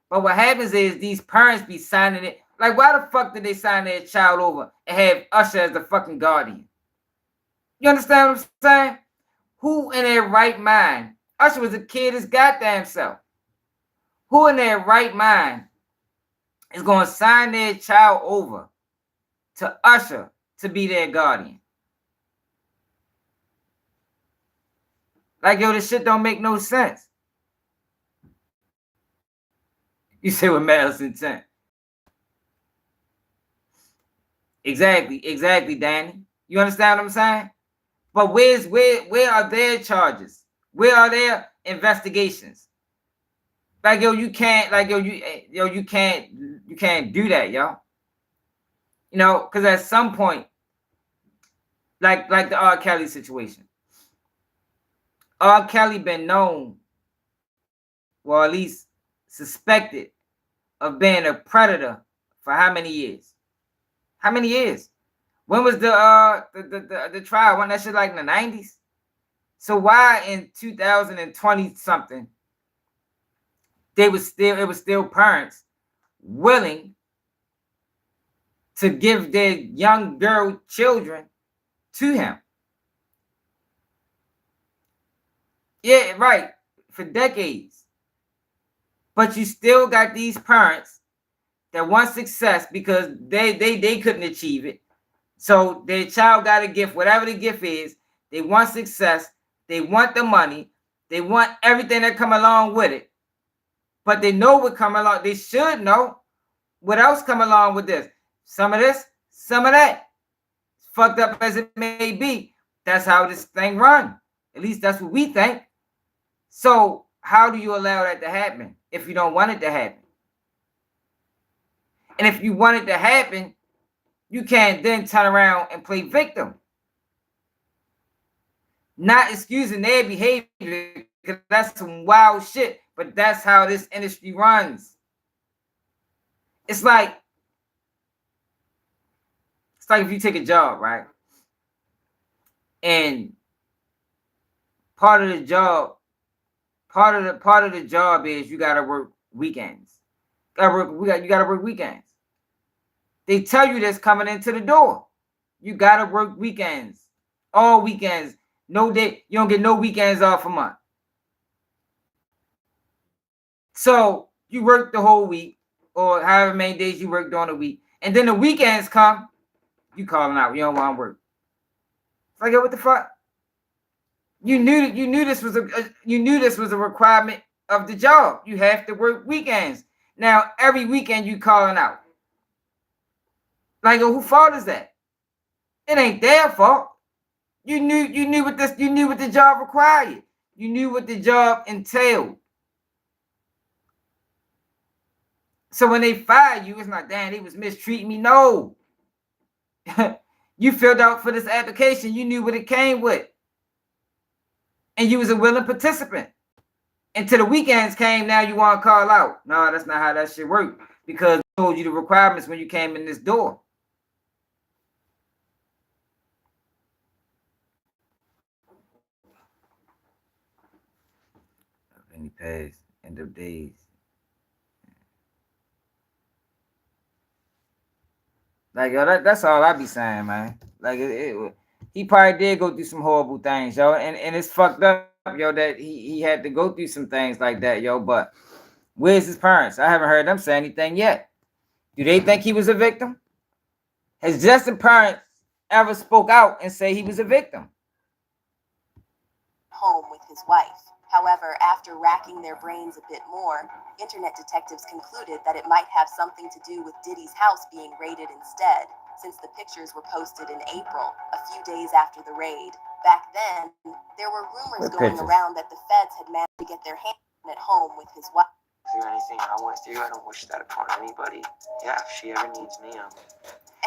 But what happens is these parents be signing it. Like, why the fuck did they sign their child over and have Usher as the fucking guardian? You understand what I'm saying? Who in their right mind? Usher was a kid his goddamn self. Who in their right mind is going to sign their child over to Usher to be their guardian? Like, yo, this shit don't make no sense. You say with malice intent. Exactly, Danny. You understand what I'm saying? But where are their charges? Where are their investigations? Like, yo, you can't, like, you can't do that, yo. You know, because at some point, like the R. Kelly situation, R. Kelly been known, or at least suspected, of being a predator for how many years? How many years? When was the trial? Wasn't that shit like in the 90s? So why in 2020 something it was still parents willing to give their young girl children to him? Yeah, right. For decades. But you still got these parents that want success because they couldn't achieve it. So their child got a gift, whatever the gift is. They want success. They want the money. They want everything that come along with it. But they know what come along. They should know what else come along with this. Some of this, some of that. Fucked up as it may be, that's how this thing run. At least that's what we think. So how do you allow that to happen if you don't want it to happen? And if you want it to happen, you can't then turn around and play victim. Not excusing their behavior, because that's some wild shit, but that's how this industry runs. It's like if you take a job, right? And part of the job is you gotta work weekends. You gotta work weekends. They tell you this coming into the door. You gotta work weekends. All weekends. No day. You don't get no weekends off a month. So you work the whole week, or however many days you work during the week, and then the weekends come, you calling out. You don't want to work. It's like, yo, what the fuck? You knew this was a requirement of the job. You have to work weekends. Now every weekend you calling out. Like, yo, whose fault is that? It ain't their fault. You knew what the job required. You knew what the job entailed. So when they fire you, it's not, damn, they was mistreating me. No. You filled out for this application. You knew what it came with. And you was a willing participant. Until the weekends came, now you want to call out. No, that's not how that shit worked. Because I told you the requirements when you came in this door. Any past, end of days. Like, yo, that's all I be saying, man. Like, he probably did go through some horrible things, yo, and it's fucked up, yo, that he had to go through some things like that, yo. But where's his parents? I haven't heard them say anything yet. Do they think he was a victim? Has Justin parents ever spoke out and say he was a victim. Home with his wife. However, after racking their brains a bit more, internet detectives concluded that it might have something to do with Diddy's house being raided instead, since the pictures were posted in April, a few days after the raid. Back then, there were rumors What going pictures? around that the feds had managed to get their hands at home with his wife. Do anything I want to. I don't wish that upon anybody. Yeah, if she ever needs me, I'm.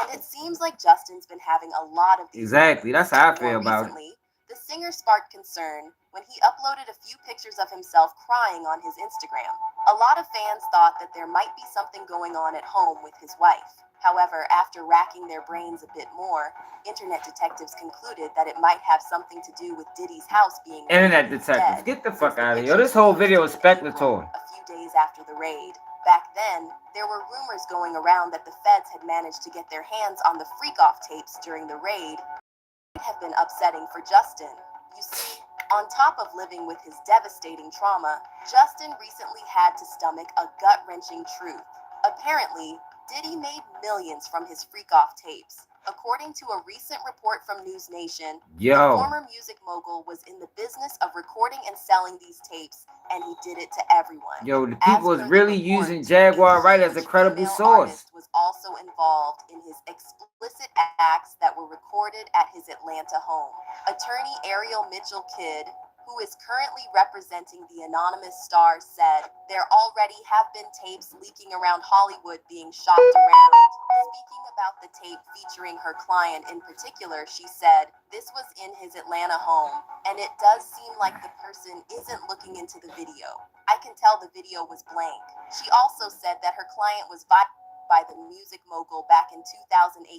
And it seems like Justin's been having a lot of these. Exactly. That's how I feel More about it. recently, the singer sparked concern when he uploaded a few pictures of himself crying on his Instagram. A lot of fans thought that there might be something going on at home with his wife. However, after racking their brains a bit more, internet detectives concluded that it might have something to do with Diddy's house being Internet raided detectives, instead, get the since fuck out of here. pictures This whole were video is posted in April, speculatory. a few days after the raid. Back then, there were rumors going around that the feds had managed to get their hands on the freak-off tapes during the raid. It have been upsetting for Justin. You see, on top of living with his devastating trauma, Justin recently had to stomach a gut-wrenching truth. Apparently, Diddy made millions from his freak-off tapes. According to a recent report from News Nation, the former music mogul was in the business of recording and selling these tapes, and he did it to everyone. Yo, the people is As per the really report, using Jaguar a Wright as a huge credible female source. artist was also involved in his explicit acts that were recorded at his Atlanta home. Attorney Ariel Mitchell Kidd, who is currently representing the anonymous star, said there already have been tapes leaking around Hollywood being shopped around. Speaking about the tape featuring her client in particular, she said this was in his Atlanta home, and it does seem like the person isn't looking into the video. I can tell the video was blank. She also said that her client was violated by the music mogul back in 2018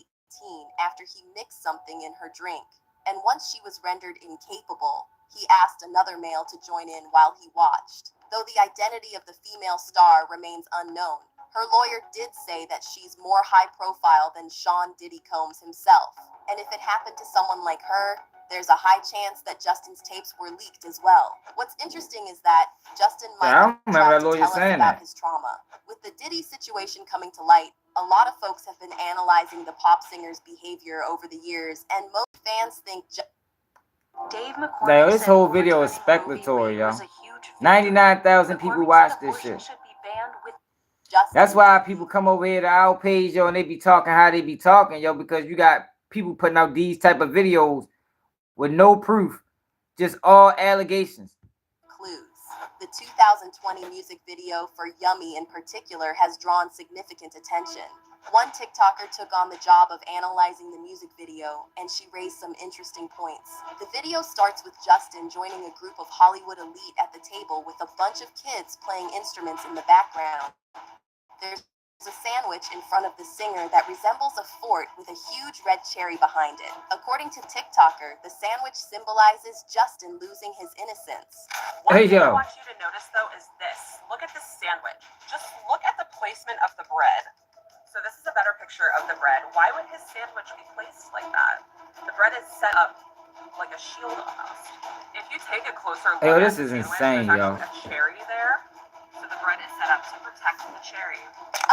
after he mixed something in her drink. And once she was rendered incapable, he asked another male to join in while he watched. Though the identity of the female star remains unknown, her lawyer did say that she's more high profile than Sean Diddy Combs himself. And if it happened to someone like her, there's a high chance that Justin's tapes were leaked as well. What's interesting is that Justin might have tried to tell us about his trauma. With the Diddy situation coming to light, a lot of folks have been analyzing the pop singer's behavior over the years, and most fans think Dave McCormick This said whole video is overturning Roe v. speculatory, Wade yo. was a huge victory. 99,000 people McCormick watch said this abortion shit. should be banned with That's why people come over here to our page, yo, and they be talking how they be talking, yo, because you got people putting out these type of videos with no proof, just all allegations. Clues. The 2020 music video for Yummy in particular has drawn significant attention. One TikToker took on the job of analyzing the music video, and she raised some interesting points. The video starts with Justin joining a group of Hollywood elite at the table with a bunch of kids playing instruments in the background. There's a sandwich in front of the singer that resembles a fort with a huge red cherry behind it. According to TikToker, the sandwich symbolizes Justin losing his innocence. One Hey, thing I yo. want you to notice, though, is this. Look at this sandwich. Just look at the placement of the bread. So this is a better picture of the bread. Why would his sandwich be placed like that? The bread is set up like a shield almost. If you take a closer look Yo, at this the is sandwich, insane, there's yo. actually a cherry there. So the bread is set up to protect the cherry.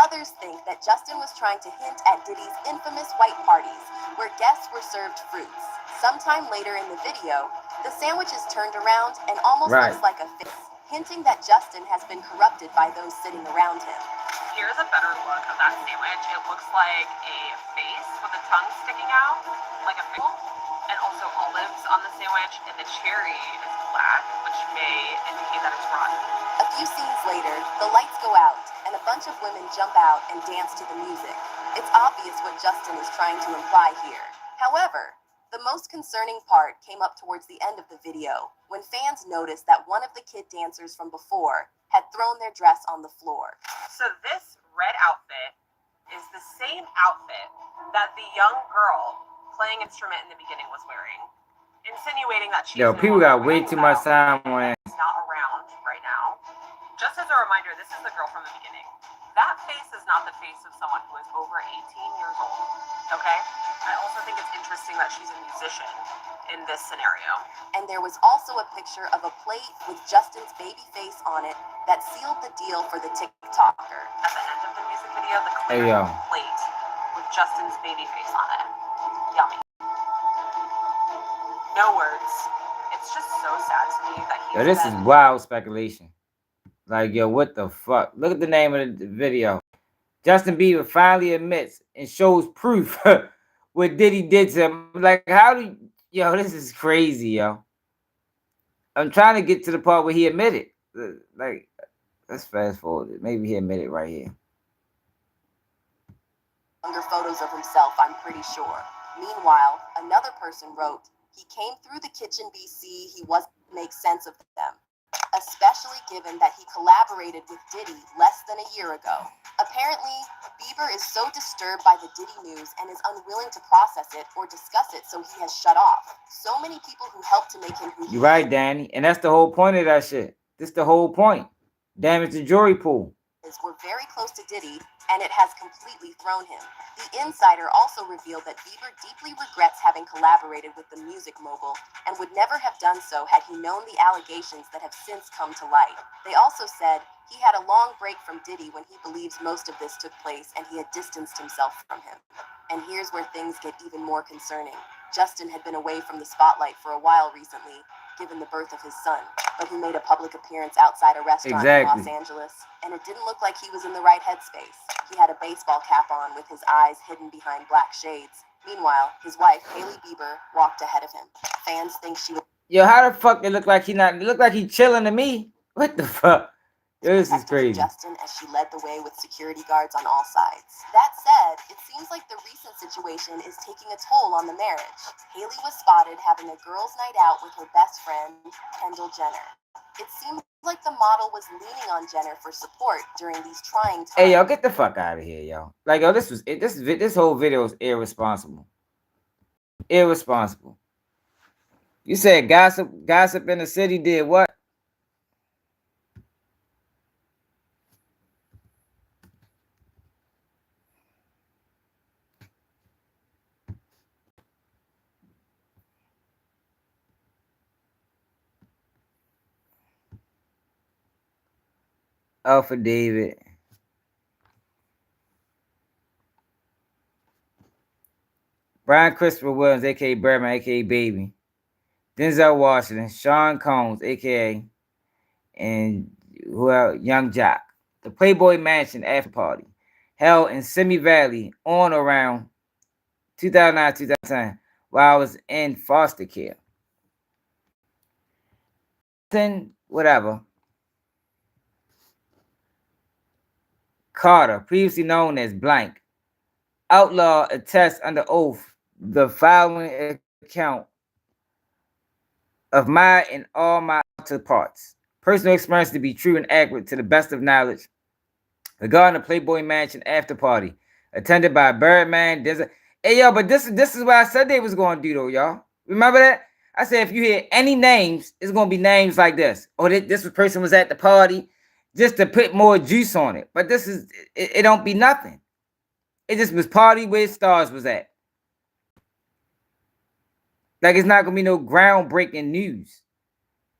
Others think that Justin was trying to hint at Diddy's infamous white parties, where guests were served fruits. Sometime later in the video, the sandwich is turned around and almost looks like a face, hinting that Justin has been corrupted by those sitting around him. Here's a better look of that sandwich. It looks like a face with a tongue sticking out, like a pickle, and also olives on the sandwich, and the cherry is black, which may indicate that it's rotten. A few scenes later, the lights go out, and a bunch of women jump out and dance to the music. It's obvious what Justin is trying to imply here. However, the most concerning part came up towards the end of the video, when fans noticed that one of the kid dancers from before had thrown their dress on the floor. So this red outfit is the same outfit that the young girl playing instrument in the beginning was wearing, insinuating that she's Yo, people got way too much time on it. not around right now. Just as a reminder, this is the girl from the beginning. That face is not the face of someone who is over 18 years old, okay? I also think it's interesting that she's a musician in this scenario. And there was also a picture of a plate with Justin's baby face on it that sealed the deal for the TikToker. At the end of the music video, the Hey, clear yo. plate with Justin's baby face on it. Yummy. No words. It's just so sad to me that Yo, he's this is been wild speculation. Like, yo, what the fuck? Look at the name of the video. Justin Bieber finally admits and shows proof what Diddy did to him. Like, how do you, yo, this is crazy, yo. I'm trying to get to the part where he admitted. Like, let's fast forward. Maybe he admitted right here. Younger photos of himself, I'm pretty sure. Meanwhile, another person wrote, he came through the kitchen BC, he wasn't make sense of them. Especially given that he collaborated with Diddy less than a year ago. Apparently, Bieber is so disturbed by the Diddy news and is unwilling to process it or discuss it, so he has shut off. So many people who helped to make him who he You're right, Danny. And that's the whole point of that shit. This the whole point. Damage the jury pool. were very close to Diddy, and it has completely thrown him. The Insider also revealed that Bieber deeply regrets having collaborated with the music mogul and would never have done so had he known the allegations that have since come to light. They also said he had a long break from Diddy when he believes most of this took place and he had distanced himself from him. And here's where things get even more concerning. Justin had been away from the spotlight for a while recently, given the birth of his son, but he made a public appearance outside a restaurant in Los Angeles, and it didn't look like he was in the right headspace. He had a baseball cap on with his eyes hidden behind black shades. Meanwhile, his wife, Hailey Bieber, walked ahead of him. Fans think she was... Yo, how the fuck it look like he not? It look like he chilling to me. What the fuck? Yo, this is crazy. Justin as she led the way with security guards on all sides. That said, it seems like the recent situation is taking a toll on the marriage. Hailey was spotted having a girls' night out with her best friend, Kendall Jenner. It seems like the model was leaning on Jenner for support during these trying times. Hey, yo, get the fuck out of here, yo. Like, yo, this whole video is irresponsible. Irresponsible. You said gossip in the city did what? Alpha David. Brian Christopher Williams, aka Birdman, aka Baby. Denzel Washington, Sean Combs, aka, and who else? Young Jock. The Playboy Mansion after party held in Simi Valley on around 2009-2010 while I was in foster care. Whatever. Carter, previously known as Blank, outlaw attests under oath the following account of my and all my parts. Personal experience to be true and accurate to the best of knowledge regarding the Playboy Mansion after party attended by Birdman. Hey, yo, but this is what I said they was going to do, though, y'all. Remember that? I said if you hear any names, it's going to be names like this. Oh, this person was at the party, just to put more juice on it. But this is, it don't be nothing. It just was party where stars was at. Like, it's not going to be no groundbreaking news.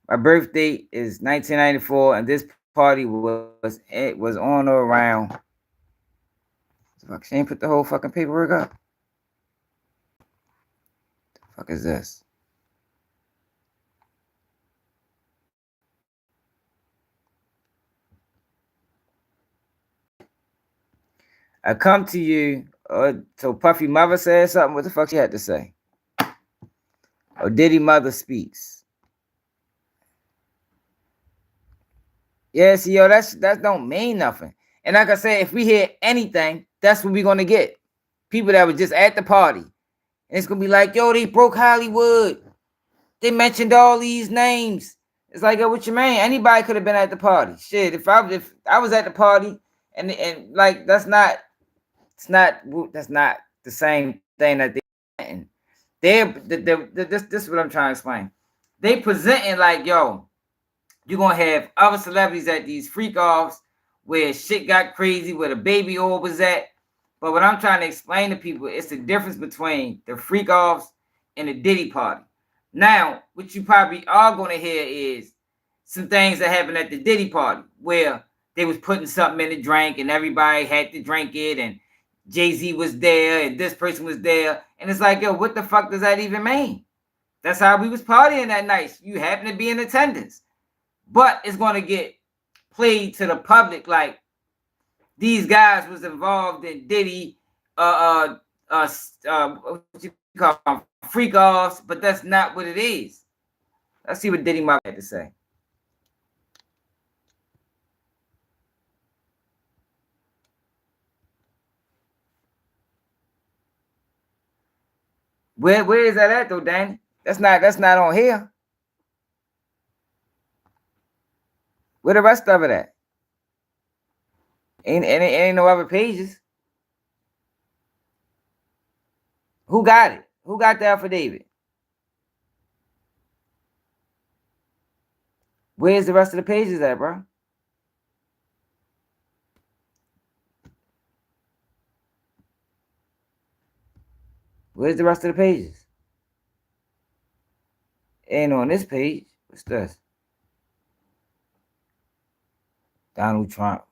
My birthday is 1994, and this party was on or around. Fuck, she ain't put the whole fucking paperwork up. The fuck is this? I come to you, so Puffy mother said something. What the fuck she had to say? Or Diddy mother speaks. Yeah, see, yo, that don't mean nothing. And like I said, if we hear anything, that's what we're gonna get. People that were just at the party. And it's gonna be like, yo, they broke Hollywood. They mentioned all these names. It's like, yo, what you mean? Anybody could have been at the party. Shit, if I was at the party and like that's not the same thing that this is what I'm trying to explain. They presenting like, yo, you're gonna have other celebrities at these freak offs where shit got crazy, where the baby oil was at. But what I'm trying to explain to people is the difference between the freak offs and the Diddy party. Now, what you probably are gonna hear is some things that happened at the Diddy party where they was putting something in the drink and everybody had to drink it, and Jay-Z was there and this person was there. And it's like, yo, what the fuck does that even mean? That's how we was partying that night. You happen to be in attendance. But it's going to get played to the public like these guys was involved in Diddy, what you call them, freak offs, but that's not what it is. Let's see what Diddy Mother had to say. Where is that at though, Danny? That's not on here. Where the rest of it at? Ain't no other pages. Who got it? Who got the affidavit? Where's the rest of the pages at, bro? Where's the rest of the pages? Ain't on this page. What's this? Donald Trump.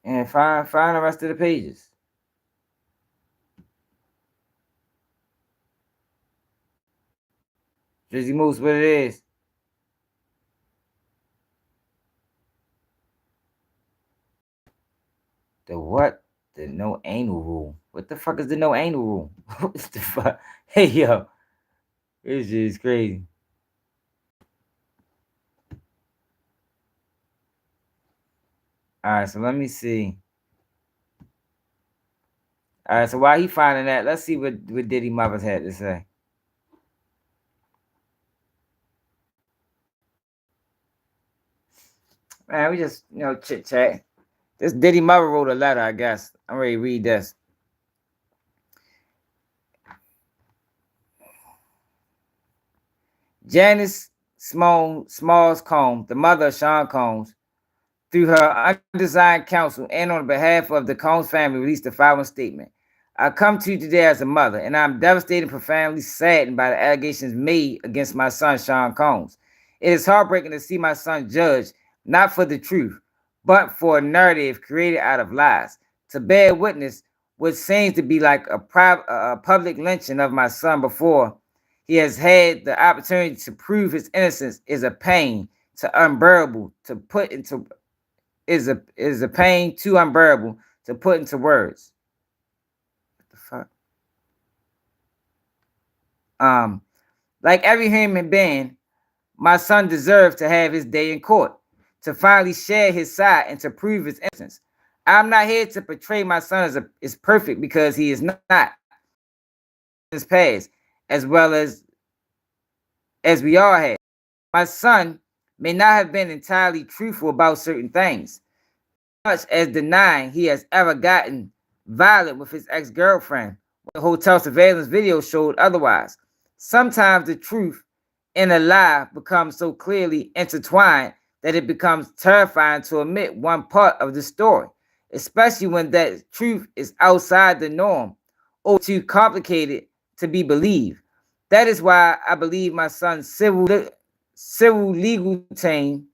And find the rest of the pages. Drizzy Moose, what it is. The what? The no anal rule. What the fuck is the no anal rule? What the fuck? Hey yo. This shit is crazy. Alright, so let me see. Alright, so while he finding that, let's see what Diddy Mothers had to say. Man, we just, chit chat. This Diddy Mother wrote a letter, I guess. I'm ready to read this. Janice Smalls Combs, the mother of Sean Combs, through her undesigned counsel and on behalf of the Combs family, released the following statement. I come to you today as a mother, and I'm devastated and profoundly saddened by the allegations made against my son, Sean Combs. It is heartbreaking to see my son judged, not for the truth, but for a narrative created out of lies. To bear witness what seems to be like a public lynching of my son before he has had the opportunity to prove his innocence is a pain to unbearable to put into is a pain too unbearable to put into words. What the fuck? Like every human being, my son deserves to have his day in court, to finally share his side and to prove his innocence. I'm not here to portray my son as perfect because he is not. His past, as well as we all have. My son may not have been entirely truthful about certain things, much as denying he has ever gotten violent with his ex-girlfriend. The hotel surveillance video showed otherwise. Sometimes the truth and a lie becomes so clearly intertwined that it becomes terrifying to omit one part of the story, especially when that truth is outside the norm or too complicated to be believed. That is why I believe my son's civil legal team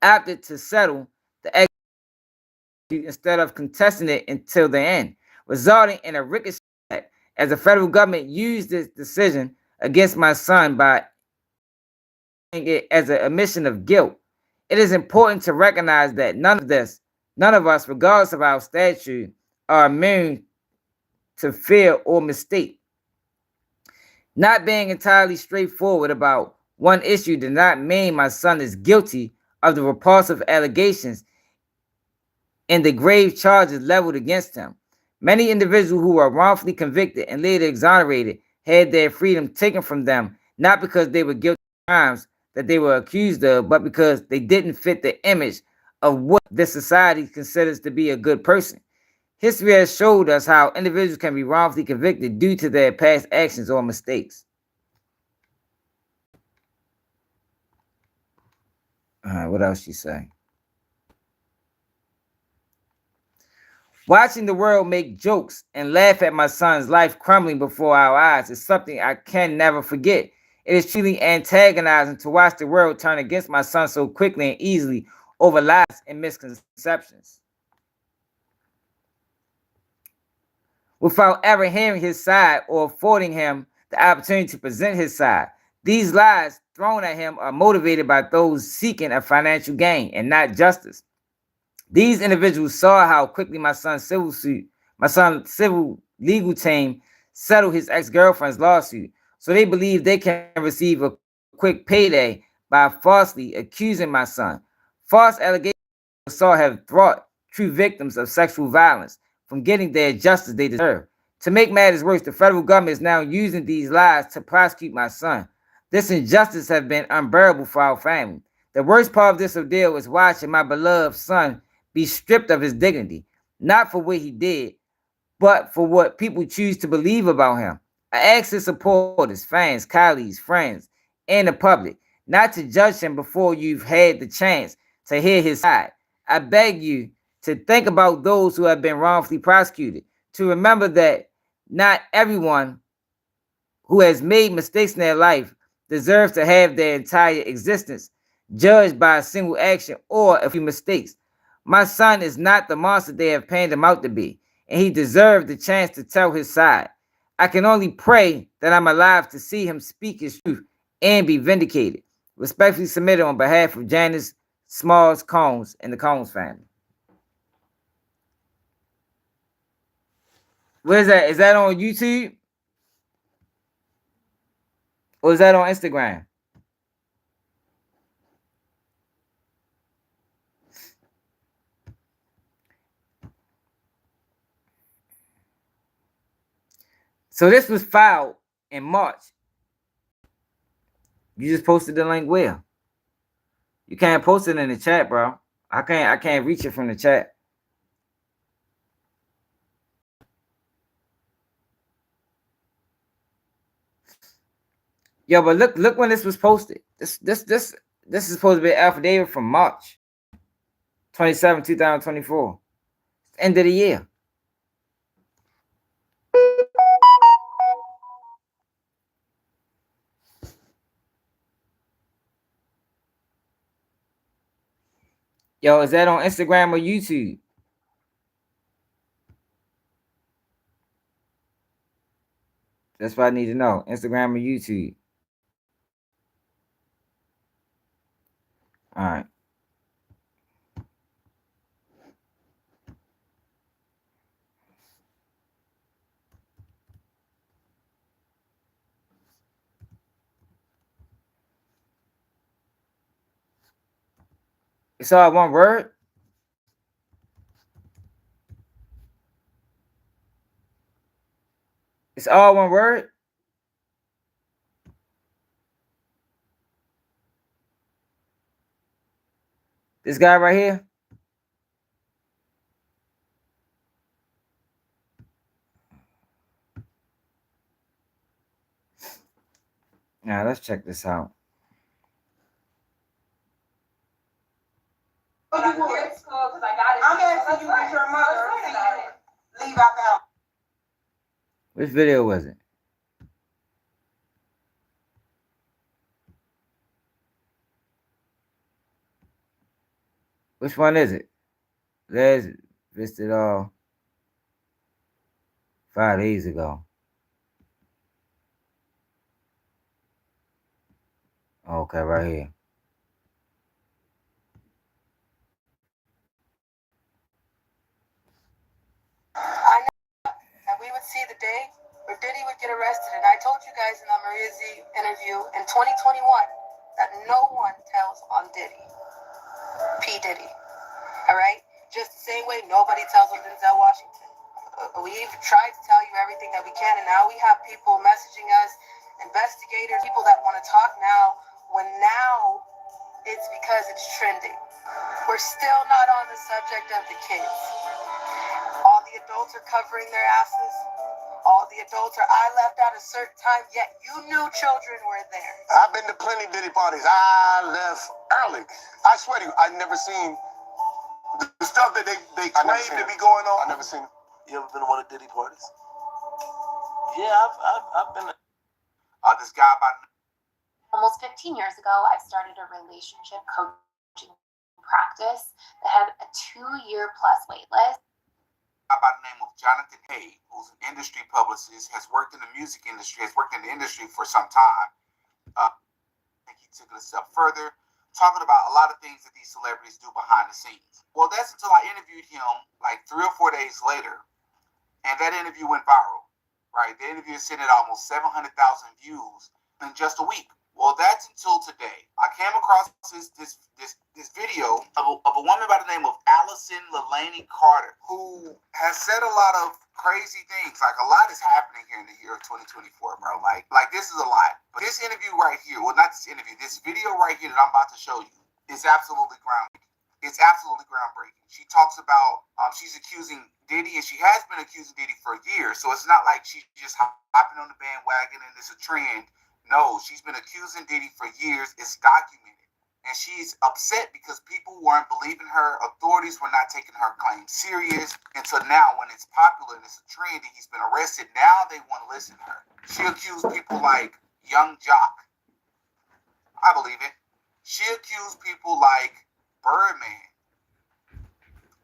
opted to settle the instead of contesting it until the end, resulting in a ricochet as the federal government used this decision against my son by it as an admission of guilt. It is important to recognize that none of us, regardless of our stature, are immune to fear or mistake. Not being entirely straightforward about one issue did not mean my son is guilty of the repulsive allegations and the grave charges leveled against him. Many individuals who were wrongfully convicted and later exonerated had their freedom taken from them, not because they were guilty of crimes that they were accused of, but because they didn't fit the image of what this society considers to be a good person. History has showed us how individuals can be wrongfully convicted due to their past actions or mistakes. All right, what else she say? Watching the world make jokes and laugh at my son's life crumbling before our eyes is something I can never forget. It is truly antagonizing to watch the world turn against my son so quickly and easily over lies and misconceptions. without ever hearing his side or affording him the opportunity to present his side. These lies thrown at him are motivated by those seeking a financial gain and not justice. These individuals saw how quickly my son's civil legal team settled his ex-girlfriend's lawsuit, so they believe they can receive a quick payday by falsely accusing my son. False allegations saw have brought true victims of sexual violence from getting their justice they deserve. To make matters worse, the federal government is now using these lies to prosecute my son. This injustice has been unbearable for our family. The worst part of this ordeal is watching my beloved son be stripped of his dignity, not for what he did, but for what people choose to believe about him. I ask his supporters, fans, colleagues, friends, and the public not to judge him before you've had the chance to hear his side. I beg you to think about those who have been wrongfully prosecuted, to remember that not everyone who has made mistakes in their life deserves to have their entire existence judged by a single action or a few mistakes. My son is not the monster they have painted him out to be, and he deserved the chance to tell his side. I can only pray that I'm alive to see him speak his truth and be vindicated. Respectfully submitted on behalf of Janice Smalls Combs and the Combs family. Where is that? Is that on YouTube? Or is that on Instagram? So this was filed in March. You just posted the link where? You can't post it in the chat, bro. I can't reach it from the chat. Yo, but look when this was posted. This is supposed to be an affidavit from March 27, 2024. End of the year. Yo, is that on Instagram or YouTube? That's what I need to know. Instagram or YouTube? All right. It's all one word? It's all one word? This guy right here? Now let's check this out. I'm asking you with your mother. Leave out the house. Which video was it? Which one is it? Let's visit all 5 days ago. Okay, right here. I know that we would see the day where Diddy would get arrested, and I told you guys in the Maria Z interview in 2021 that no one tells on Diddy. P. Diddy. All right? Just the same way nobody tells on Denzel Washington. We've tried to tell you everything that we can, and now we have people messaging us, investigators, people that want to talk now, when now it's because it's trending. We're still not on the subject of the kids. All the adults are covering their asses. All the adults are, I left at a certain time, yet you knew children were there. I've been to plenty Diddy parties. I left early. I swear to you, I've never seen the stuff that they claim to be going on. I've never seen it. You ever been to one of Diddy parties? Yeah, I've been. This guy by Almost 15 years ago, I started a relationship coaching practice that had a 2-year plus wait list. by the name of Jonathan Hay, who's an industry publicist, has worked in the music industry, has worked in the industry for some time. I think he took it a step further, talking about a lot of things that these celebrities do behind the scenes. Well, that's until I interviewed him like 3 or 4 days later, and that interview went viral, right? The interview is sitting at almost 700,000 views in just a week. Well, that's until today. I came across this video of a woman by the name of Allison Lelaney Carter, who has said a lot of crazy things. Like, a lot is happening here in the year of 2024, bro. Like this is a lot. But this interview right here, well, not this interview, this video right here that I'm about to show you is absolutely groundbreaking. It's absolutely groundbreaking. She talks about, she's accusing Diddy, and she has been accusing Diddy for years. So it's not like she's just hopping on the bandwagon and it's a trend. No, she's been accusing Diddy for years. It's documented. And she's upset because people weren't believing her. Authorities were not taking her claim serious. Until now, when it's popular and it's a trend and he's been arrested, now they want to listen to her. She accused people like Young Jock. I believe it. She accused people like Birdman.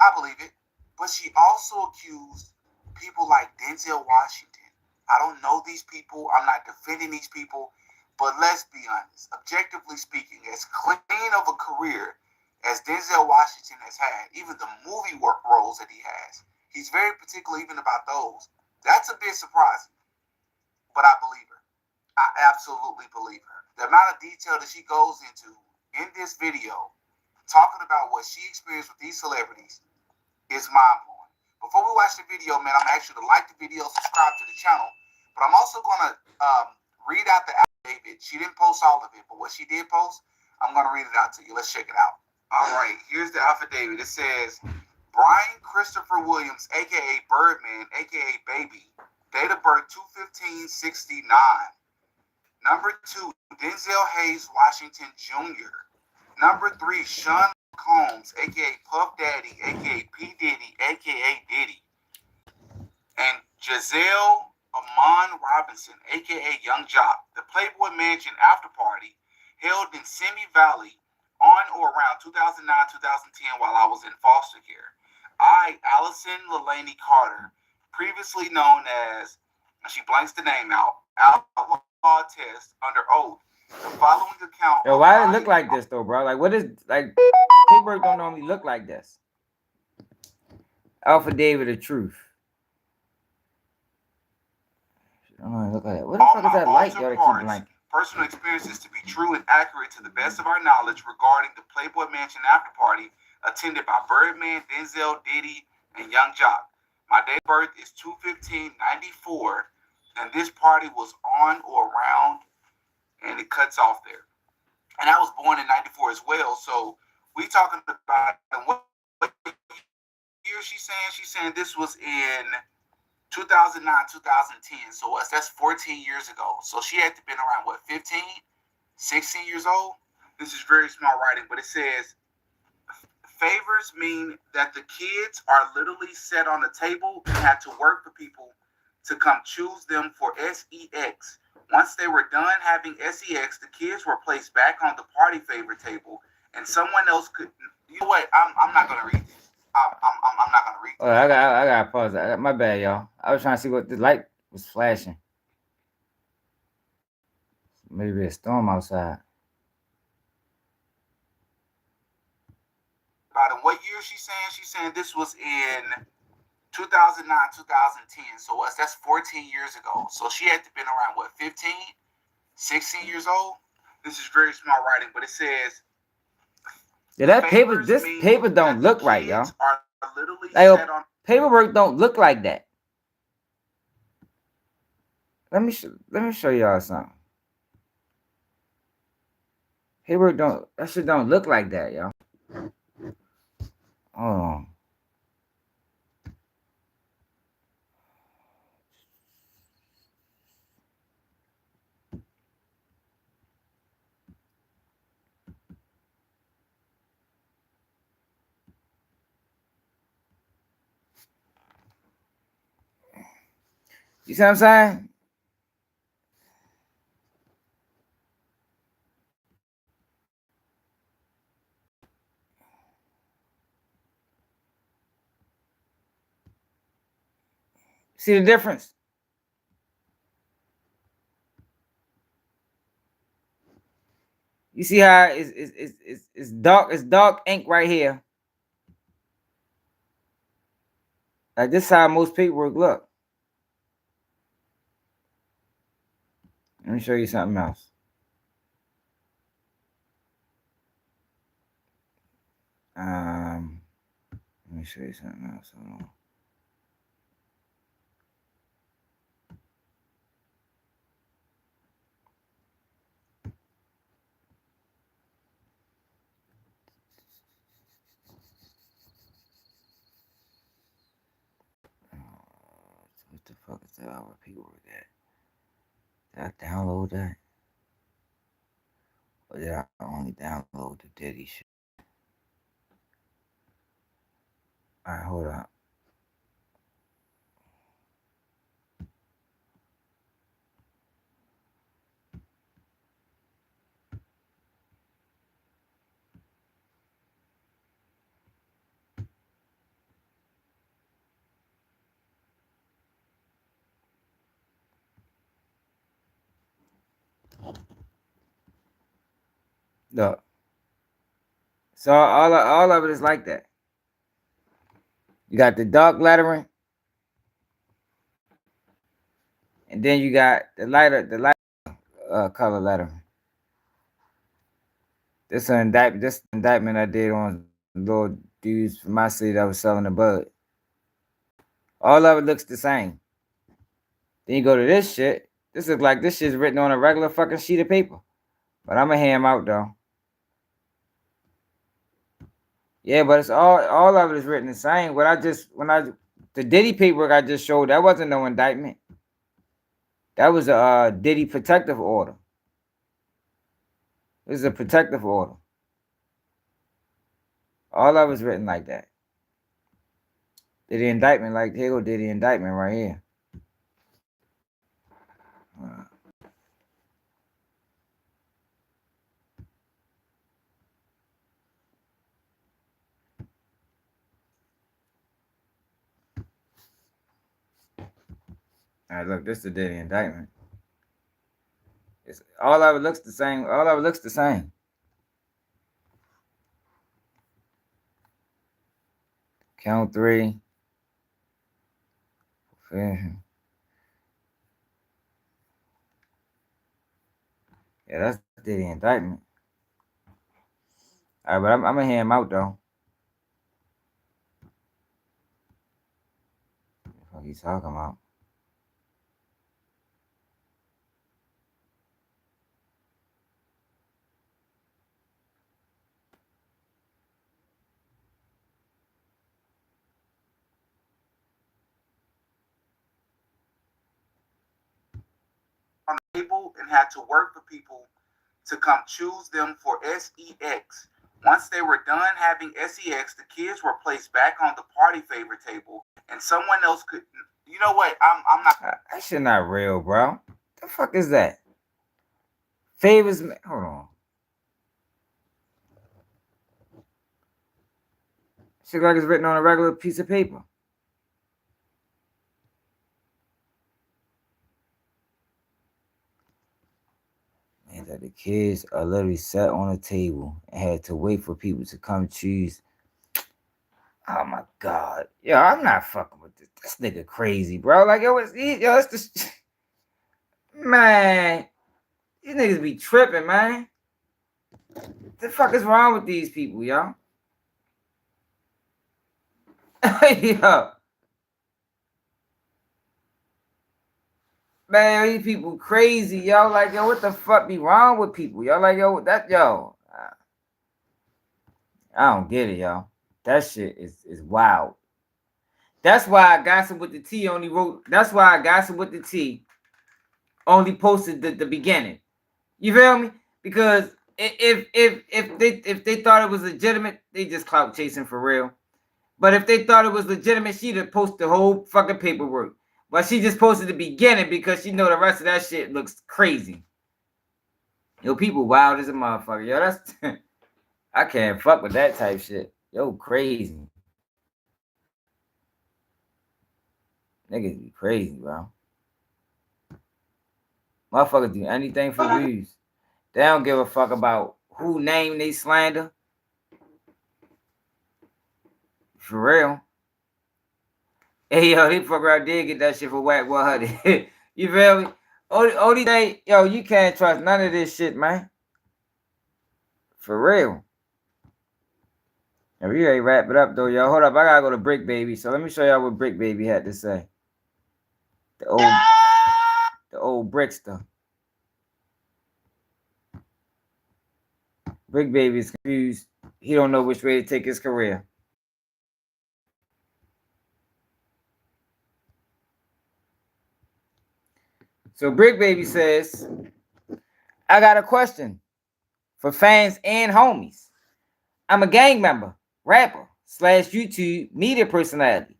I believe it. But she also accused people like Denzel Washington. I don't know these people. I'm not defending these people. But let's be honest. Objectively speaking, as clean of a career as Denzel Washington has had, even the movie work roles that he has, he's very particular even about those. That's a bit surprising. But I believe her. I absolutely believe her. The amount of detail that she goes into in this video, talking about what she experienced with these celebrities, is mind-blowing. Before we watch the video, man, I'm actually to like the video, subscribe to the channel, but I'm also going to read out the affidavit. She didn't post all of it, but what she did post, I'm going to read it out to you. Let's check it out. All right, here's the affidavit. It says, Brian Christopher Williams, a.k.a. Birdman, a.k.a. Baby, date of birth 2/15/69. Number 2, Denzel Hayes Washington Jr. Number 3, Sean Combs, a.k.a. Puff Daddy, a.k.a. P. Diddy, a.k.a. Diddy. And Giselle Amon Robinson, a.k.a. Young Jock. The Playboy Mansion after party held in Simi Valley on or around 2009-2010 while I was in foster care. I, Allison Lelaney Carter, previously known as, and she blanks the name out, Outlaw Test, under oath. The following account. Yo, why does it look like this though, bro? Like, what is like? Paperwork don't normally look like this. Alpha David of Truth. I don't look like that. What the fuck is that light y'all keep blanking? Personal experiences to be true and accurate to the best of our knowledge regarding the Playboy Mansion after party attended by Birdman, Denzel, Diddy, and Young Jock. My date of birth is 2/15/94, and this party was on or around, and it cuts off there. And I was born in 94 as well, so we talking about what year she's saying? She's saying this was in 2009, 2010. So that's 14 years ago. So she had to been around, what, 15, 16 years old? This is very small writing, but it says, favors mean that the kids are literally set on a table and had to work for people to come choose them for SEX. Once they were done having SEX, the kids were placed back on the party favor table, and someone else could. You know what? I'm not gonna read this. I'm not gonna read this. Oh, I got pause. My bad, y'all. I was trying to see what the light was flashing. Maybe a storm outside. About what year she's saying? She's saying this was in 2009, 2010. So that's 14 years ago. So she had to been around, what, 15, 16 years old? This is very small writing, but it says, yeah, that paper, this paper don't look right, y'all. Like, paperwork don't look like that. Let me show y'all something. Paperwork that shit don't look like that, y'all. Hold on. You see what I'm saying? See the difference? You see how it's dark? It's dark ink right here. Like this is how most paperwork look. Let me show you something else. Let me show you something else. Hold on. What the fuck is that? Our paperwork at? Did I download that? Or did I only download the Diddy shit? Alright, hold on. Look. So all of it is like that. You got the dark lettering, and then you got the lighter color lettering. This indictment I did on little dudes from my city that was selling the bud. All of it looks the same. Then you go to this shit. This looks like this shit's written on a regular fucking sheet of paper. But I'm gonna hand 'em out though. Yeah, but it's all of it is written the same. The Diddy paperwork I just showed, that wasn't no indictment. That was a Diddy protective order. This is a protective order. All of it's written like that. Did the indictment like here go did the indictment right here. All right, look, this is the Diddy indictment. It's all of it looks the same. All of it looks the same. Count 3. Yeah, that's the indictment. All right, but I'm gonna hand him out though. What he's talking about? On the table and had to work for people to come choose them for SEX. Once they were done having SEX, the kids were placed back on the party favor table, and someone else could. You know what? I'm not. That shit not real, bro. The fuck is that? Favors. Hold on. Shit like it's written on a regular piece of paper. And that the kids are literally sat on a table and had to wait for people to come choose. Oh my god. Yo, I'm not fucking with this. This nigga crazy, bro. Like, it's just. Man. These niggas be tripping, man. What the fuck is wrong with these people, y'all? Yo. Man, these people crazy, yo. Like, yo, what the fuck be wrong with people? Yo, like, yo. I don't get it, yo. That shit is wild. That's why I Gossip with the T only wrote. That's why I Gossip with the T only posted the beginning. You feel me? Because if they thought it was legitimate, they just clout chasing for real. But if they thought it was legitimate, she'd have posted the whole fucking paperwork. But she just posted the beginning because she know the rest of that shit looks crazy. Yo, people wild as a motherfucker. Yo, that's I can't fuck with that type shit. Yo, crazy. Niggas be crazy, bro. Motherfuckers do anything for views. They don't give a fuck about who name they slander. For real. Hey, yo, they fuck around did get that shit for Whack 100. You feel me? Only thing, yo, you can't trust none of this shit, man. For real. And we ain't wrap it up, though, yo. Hold up, I gotta go to Bricc Baby. So let me show y'all what Bricc Baby had to say. The old Brickster. Bricc Baby is confused. He don't know which way to take his career. So Bricc Baby says, I got a question for fans and homies. I'm a gang member, rapper, / YouTube media personality.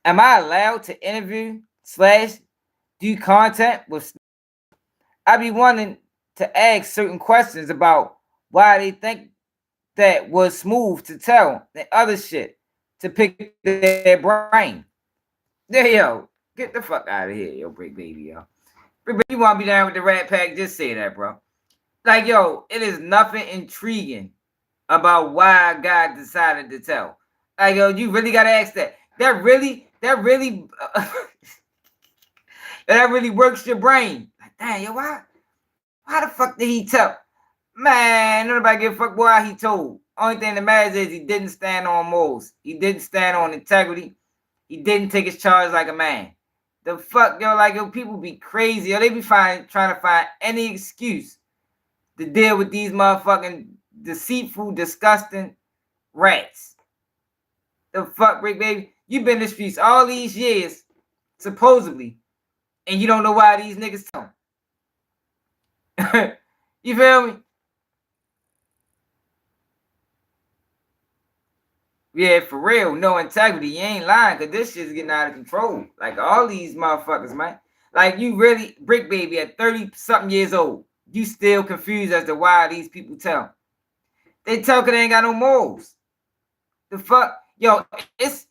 Am I allowed to interview / do content with? I be wanting to ask certain questions about why they think that was smooth to tell and other shit to pick their brain. There, yo, get the fuck out of here, yo, Bricc Baby, yo. Bricc Baby, you want to be down with the Rat Pack? Just say that, bro. Like, yo, it is nothing intriguing about why God decided to tell. Like, yo, you really gotta ask that. That really that really works your brain. Like, damn, yo, why the fuck did he tell? Man, nobody give a fuck why he told. Only thing that matters is he didn't stand on morals. He didn't stand on integrity. He didn't take his charge like a man. The fuck, yo, like, yo, people be crazy. Yo, they be trying to find any excuse to deal with these motherfucking deceitful, disgusting rats. The fuck, Bricc Baby? You been in the streets all these years, supposedly, and you don't know why these niggas tell. You feel me? Yeah, for real, no integrity. You ain't lying, because this shit's getting out of control. Like, all these motherfuckers, man. Like, you really, Bricc Baby, at 30-something years old, you still confused as to why these people tell. They tell because they ain't got no morals. The fuck? Yo, it's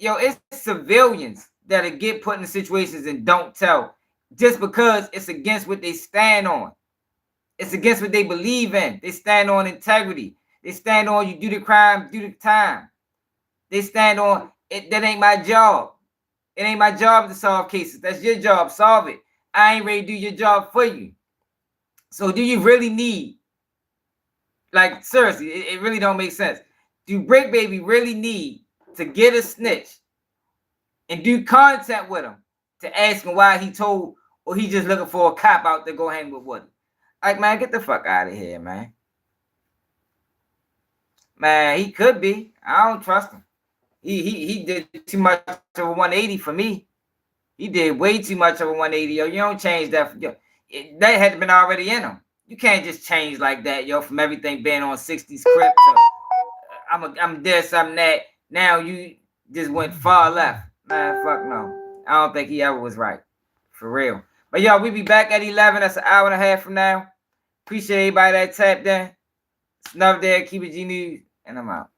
civilians that'll get put in situations and don't tell just because it's against what they stand on. It's against what they believe in. They stand on integrity. They stand on you do the crime, do the time. They stand on it. That ain't my job. It ain't my job to solve cases. That's your job. Solve it. I ain't ready to do your job for you. So do you really need, like, seriously, it really don't make sense. Do Bricc Baby really need to get a snitch and do content with him to ask him why he told, or he just looking for a cop out to go hang with Woody? Like, man, get the fuck out of here, man. Man, he could be. I don't trust him. He did too much of a 180 for me. He did way too much of a 180, yo. You don't change that. Yo, that had been already in him. You can't just change like that, yo, from everything being on 60s script to I'm this, I'm that. Now you just went far left. Man, fuck no. I don't think he ever was right. For real. But yo, we be back at 11. That's an hour and a half from now. Appreciate everybody that tapped in. Snuff there, keep it G News, and I'm out.